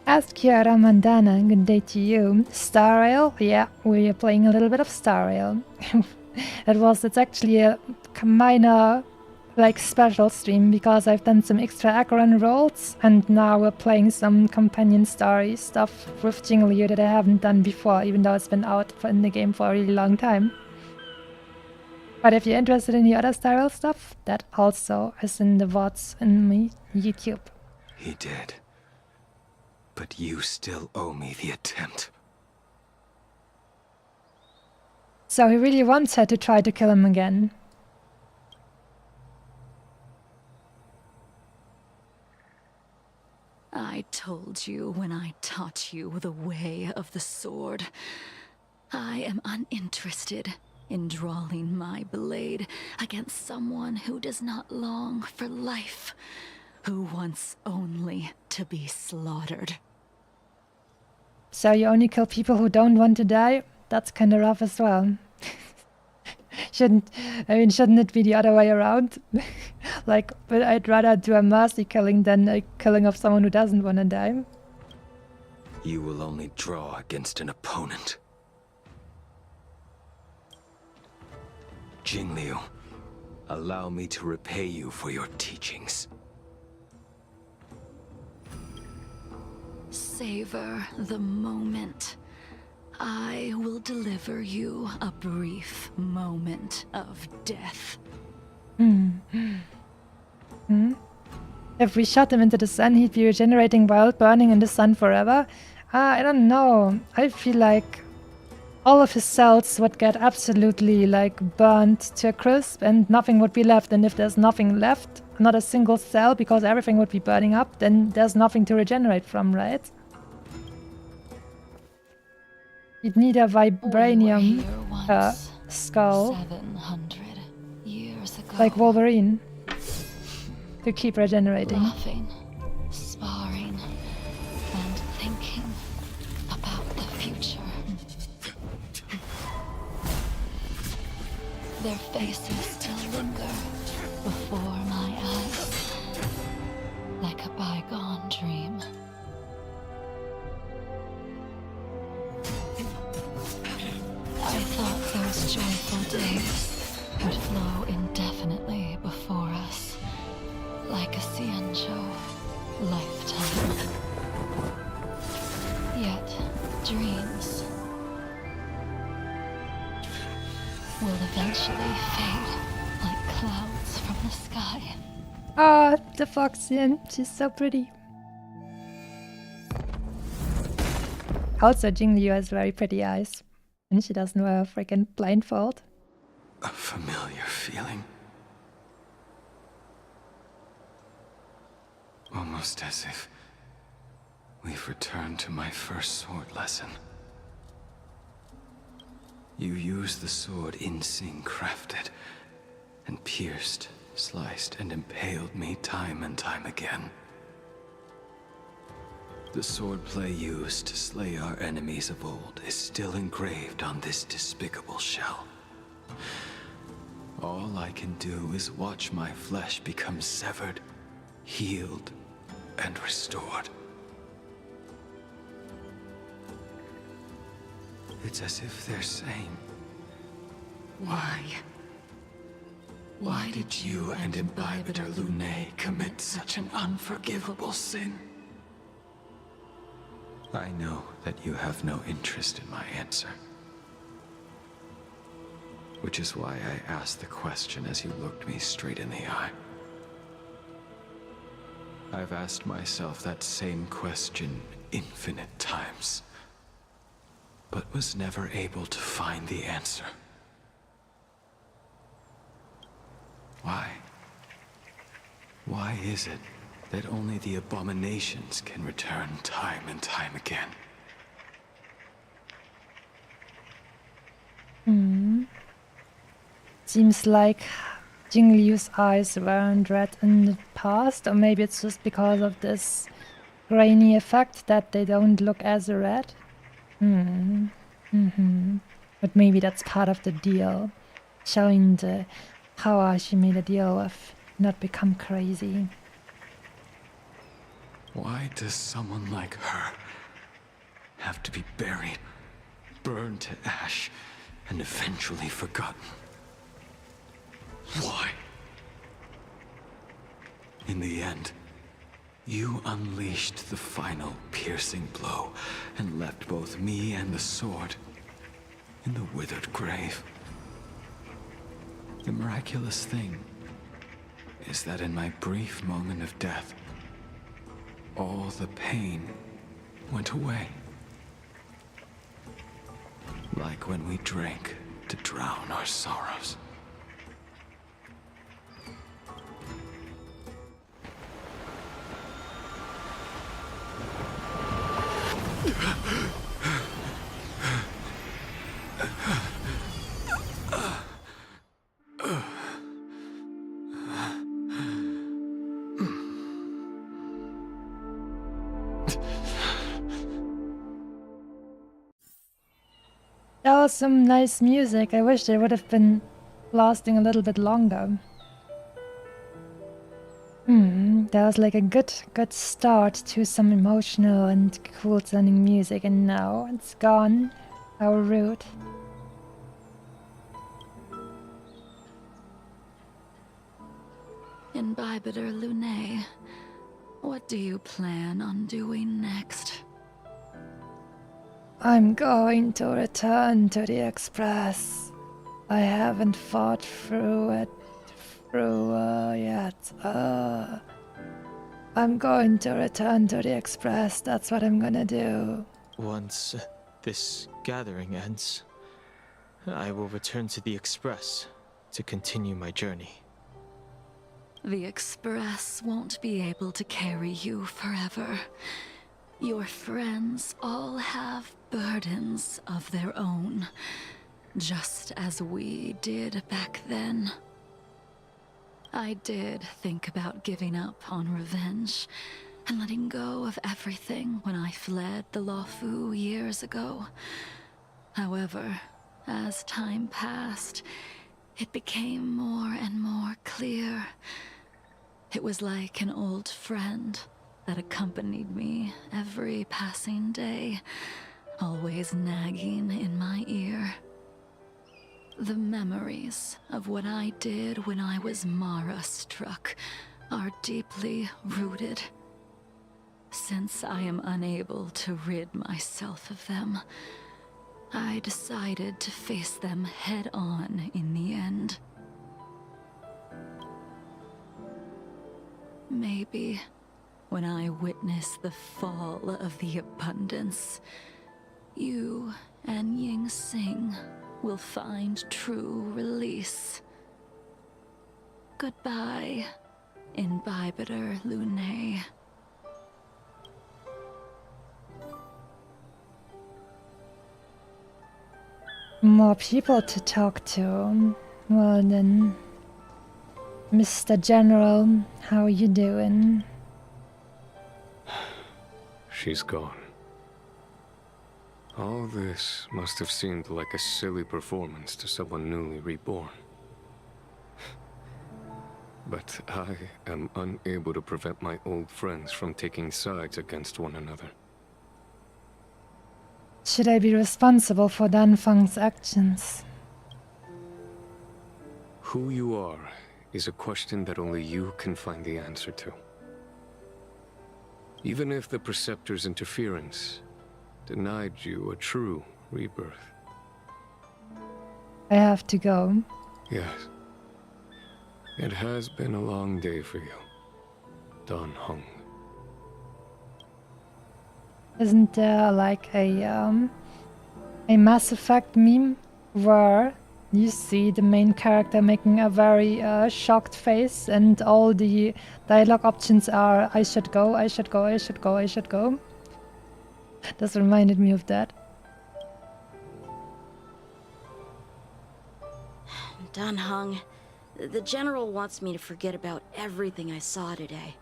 Ask Kiara Mandana, good day to you. Star Rail? Yeah, we are playing a little bit of Star Rail. It's actually a minor, special stream because I've done some extra Acheron rolls and now we're playing some companion story stuff with Jingliu that I haven't done before, even though it's been out in the game for a really long time. But if you're interested in the other Star Rail stuff, that also is in the VODs in my YouTube. He did. But you still owe me the attempt. So he really wants her to try to kill him again. I told you when I taught you the way of the sword. I am uninterested in drawing my blade against someone who does not long for life, who wants only to be slaughtered. So you only kill people who don't want to die? That's kind of rough as well. Shouldn't it be the other way around? But I'd rather do a mercy killing than a killing of someone who doesn't want to die. You will only draw against an opponent. Jingliu, allow me to repay you for your teachings. Savor the moment. I will deliver you a brief moment of death. If we shot him into the sun, he'd be regenerating while burning in the sun forever? I don't know. I feel like all of his cells would get absolutely like burnt to a crisp and nothing would be left. And if there's nothing left, not a single cell, because everything would be burning up, then there's nothing to regenerate from, right? You'd need a vibranium skull, 700 years ago. like Wolverine, to keep regenerating. Laughing, sparring, and thinking about the future. Their faces still linger before my eyes, like a bygone dream. I thought those joyful days would flow indefinitely before us, like a Xianzhou lifetime. Yet, dreams will eventually fade like clouds from the sky. Ah, the Foxian, she's so pretty. Also, Jingliu has very pretty eyes. And she doesn't wear a freaking blindfold. A familiar feeling. Almost as if we've returned to my first sword lesson. You used the sword Insing crafted, and pierced, sliced, and impaled me time and time again. The swordplay used to slay our enemies of old is still engraved on this despicable shell. All I can do is watch my flesh become severed, healed, and restored. It's as if they're saying, why? Why did you and Imbibitor Lunae commit such an unforgivable sin? I know that you have no interest in my answer. Which is why I asked the question as you looked me straight in the eye. I've asked myself that same question infinite times, but was never able to find the answer. Why? Why is it that only the abominations can return time and time again? Seems like Jingliu's eyes weren't red in the past, or maybe it's just because of this grainy effect that they don't look as red. But maybe that's part of the deal, showing the power she made a deal with, not become crazy. Why does someone like her have to be buried, burned to ash, and eventually forgotten? Why? In the end, you unleashed the final piercing blow and left both me and the sword in the withered grave. The miraculous thing is that in my brief moment of death, all the pain went away. Like when we drank to drown our sorrows. That was some nice music. I wish they would have been lasting a little bit longer. That was like a good start to some emotional and cool sounding music, and now it's gone. How rude. Imbibitor Lunae, what do you plan on doing next? I'm going to return to the Express. I haven't thought through it yet. I'm going to return to the Express. That's what I'm gonna do. Once this gathering ends, I will return to the Express to continue my journey. The Express won't be able to carry you forever. Your friends all have burdens of their own, just as we did back then. I did think about giving up on revenge and letting go of everything when I fled the Luofu years ago. However, as time passed, it became more and more clear. It was like an old friend that accompanied me every passing day, always nagging in my ear. The memories of what I did when I was Mara-struck are deeply rooted. Since I am unable to rid myself of them, I decided to face them head-on in the end. Maybe when I witness the fall of the abundance, you and Ying Sing will find true release. Goodbye, Imbibitor Lune. More people to talk to. Well then, Mr. General, how are you doing? She's gone. All this must have seemed like a silly performance to someone newly reborn. But I am unable to prevent my old friends from taking sides against one another. Should I be responsible for Danfang's actions? Who you are is a question that only you can find the answer to. Even if the Preceptor's interference denied you a true rebirth. I have to go. Yes. It has been a long day for you, Dan Heng. Isn't there like a Mass Effect meme where you see the main character making a very shocked face and all the dialogue options are I should go, I should go, I should go, I should go. This reminded me of that. Dan Heng, the General wants me to forget about everything I saw today.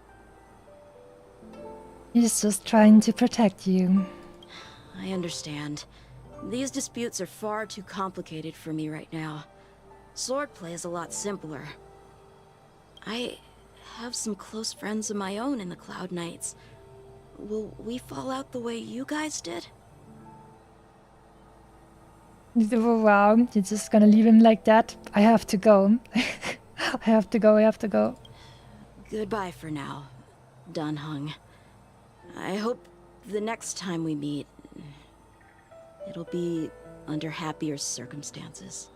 He's just trying to protect you. I understand. These disputes are far too complicated for me right now. Swordplay is a lot simpler. I have some close friends of my own in the Cloud Knights. Will we fall out the way you guys did? Oh, wow, you're just gonna leave him like that? I have to go. I have to go, I have to go. Goodbye for now, Dan Heng. I hope the next time we meet, it'll be under happier circumstances.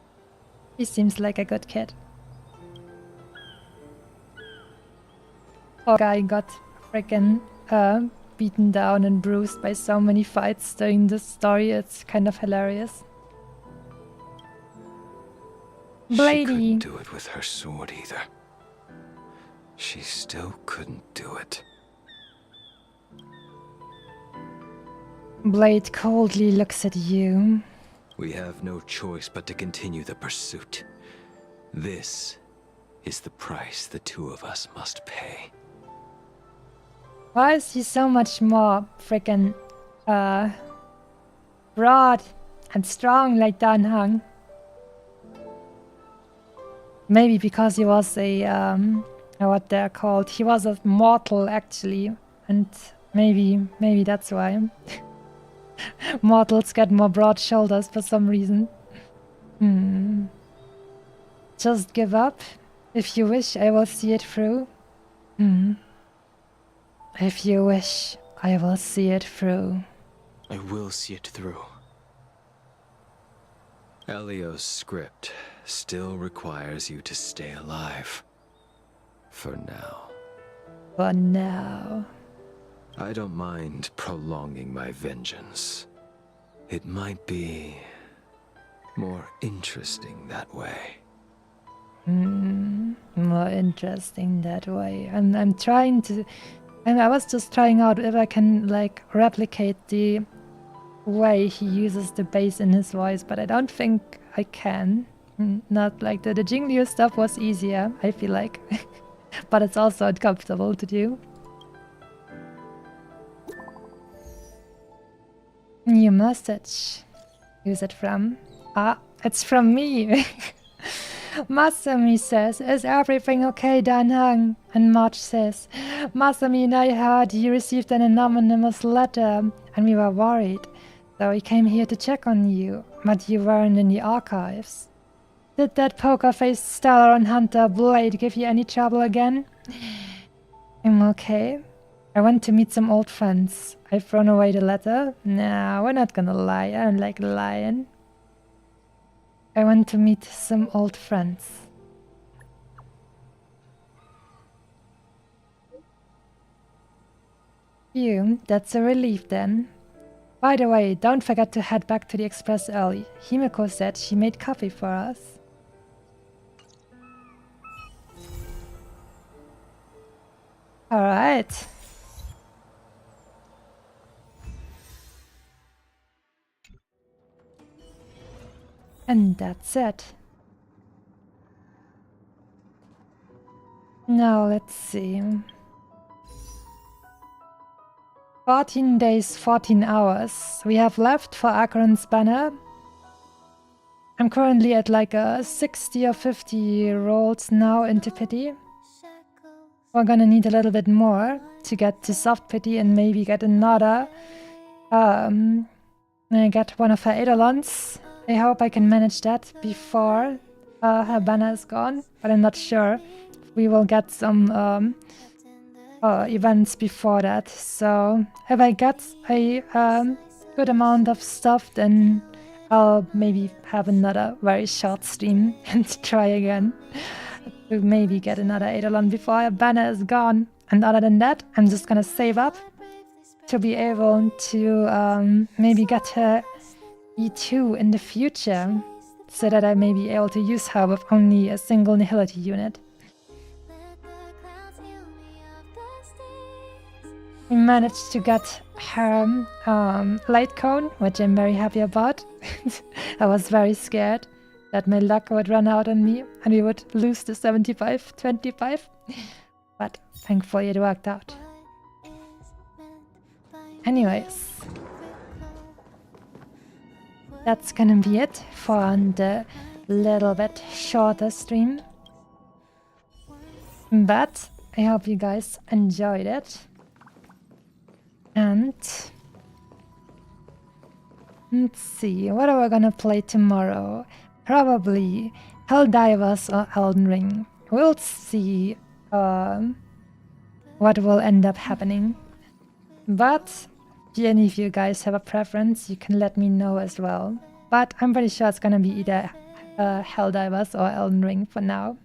He seems like a good kid. Poor guy got freaking beaten down and bruised by so many fights during this story. It's kind of hilarious. Blady. She couldn't do it with her sword either. She still couldn't do it. Blade coldly looks at you. We have no choice but to continue the pursuit. This is the price the two of us must pay. Why is he so much more freaking broad and strong like Dan Heng? Maybe because he was a what they're called. He was a mortal actually, and maybe that's why. Mortals get more broad shoulders for some reason. Just give up. If you wish, I will see it through. If you wish, I will see it through. I will see it through. Elio's script still requires you to stay alive. For now. For now. I don't mind prolonging my vengeance. It might be more interesting that way. More interesting that way. And I'm trying to... And I was just trying out if I can, like, replicate the way he uses the bass in his voice, but I don't think I can. Not like the Jingliu stuff was easier, I feel like. But it's also uncomfortable to do. New message. Who's it from? Ah, it's from me. Masami says, is everything okay, Dan-hung? And March says, Masami and I heard you received an anonymous letter and we were worried. So we came here to check on you, but you weren't in the archives. Did that poker-faced Stellar Hunter Blade give you any trouble again? I'm okay. I went to meet some old friends. I've thrown away the letter. Nah, we're not gonna lie. I don't like lying. I went to meet some old friends. Phew, that's a relief then. By the way, don't forget to head back to the express early. Himiko said she made coffee for us. Alright. And that's it. Now let's see. 14 days, 14 hours. We have left for Acheron's banner. I'm currently at like a 60 or 50 rolls now into pity. We're gonna need a little bit more to get to soft pity and maybe get another. Get one of her Eidolons. I hope I can manage that before her banner is gone, but I'm not sure. We will get some events before that, so if I get a good amount of stuff, then I'll maybe have another very short stream and try again to maybe get another Eidolon before her banner is gone. And other than that, I'm just gonna save up to be able to maybe get her E2 in the future, so that I may be able to use her with only a single Nihility unit. We managed to get her light cone, which I'm very happy about. I was very scared that my luck would run out on me and we would lose the 75-25. But thankfully it worked out. Anyways, that's gonna be it for the little bit shorter stream. But I hope you guys enjoyed it. And let's see, what are we gonna play tomorrow? Probably Helldivers or Elden Ring. We'll see what will end up happening. But if any of you guys have a preference, you can let me know as well. But I'm pretty sure it's gonna be either Helldivers or Elden Ring for now.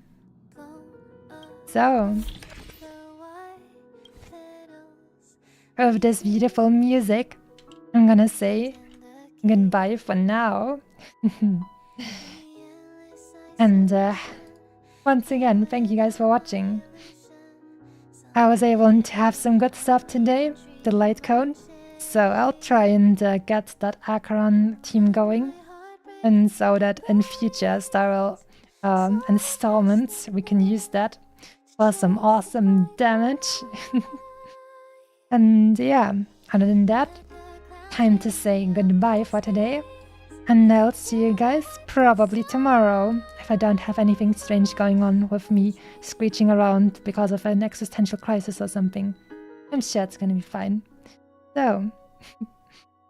So, with this beautiful music, I'm gonna say goodbye for now. And once again, thank you guys for watching. I was able to have some good stuff today, the light cone, so I'll try and get that Acheron team going, and so that in future Starrel installments we can use that for some awesome damage. And yeah, other than that, time to say goodbye for today. And I'll see you guys probably tomorrow, if I don't have anything strange going on with me screeching around because of an existential crisis or something. I'm sure it's gonna be fine. So,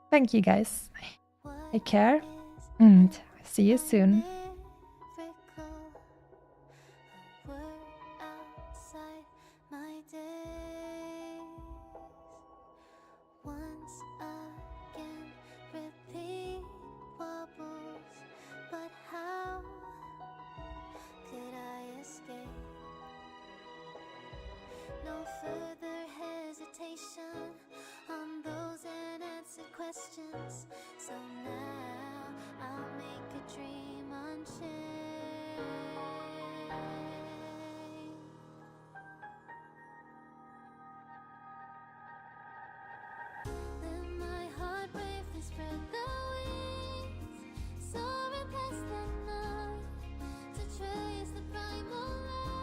thank you guys. Take care, and see you soon. No further hesitation on those unanswered questions. So now I'll make a dream unchained. Let my heart bravely spread the wings, soaring past the night, to trace the primal light.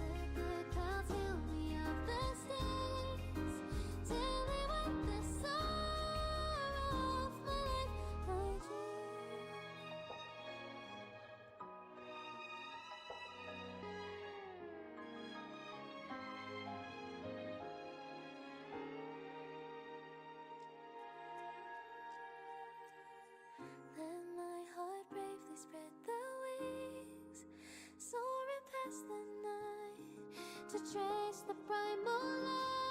Let the clouds fill me of the stings, till they wipe the sorrow off my life, my dream. Let my heart bravely spread the wings, soaring past the night, to trace the primal light.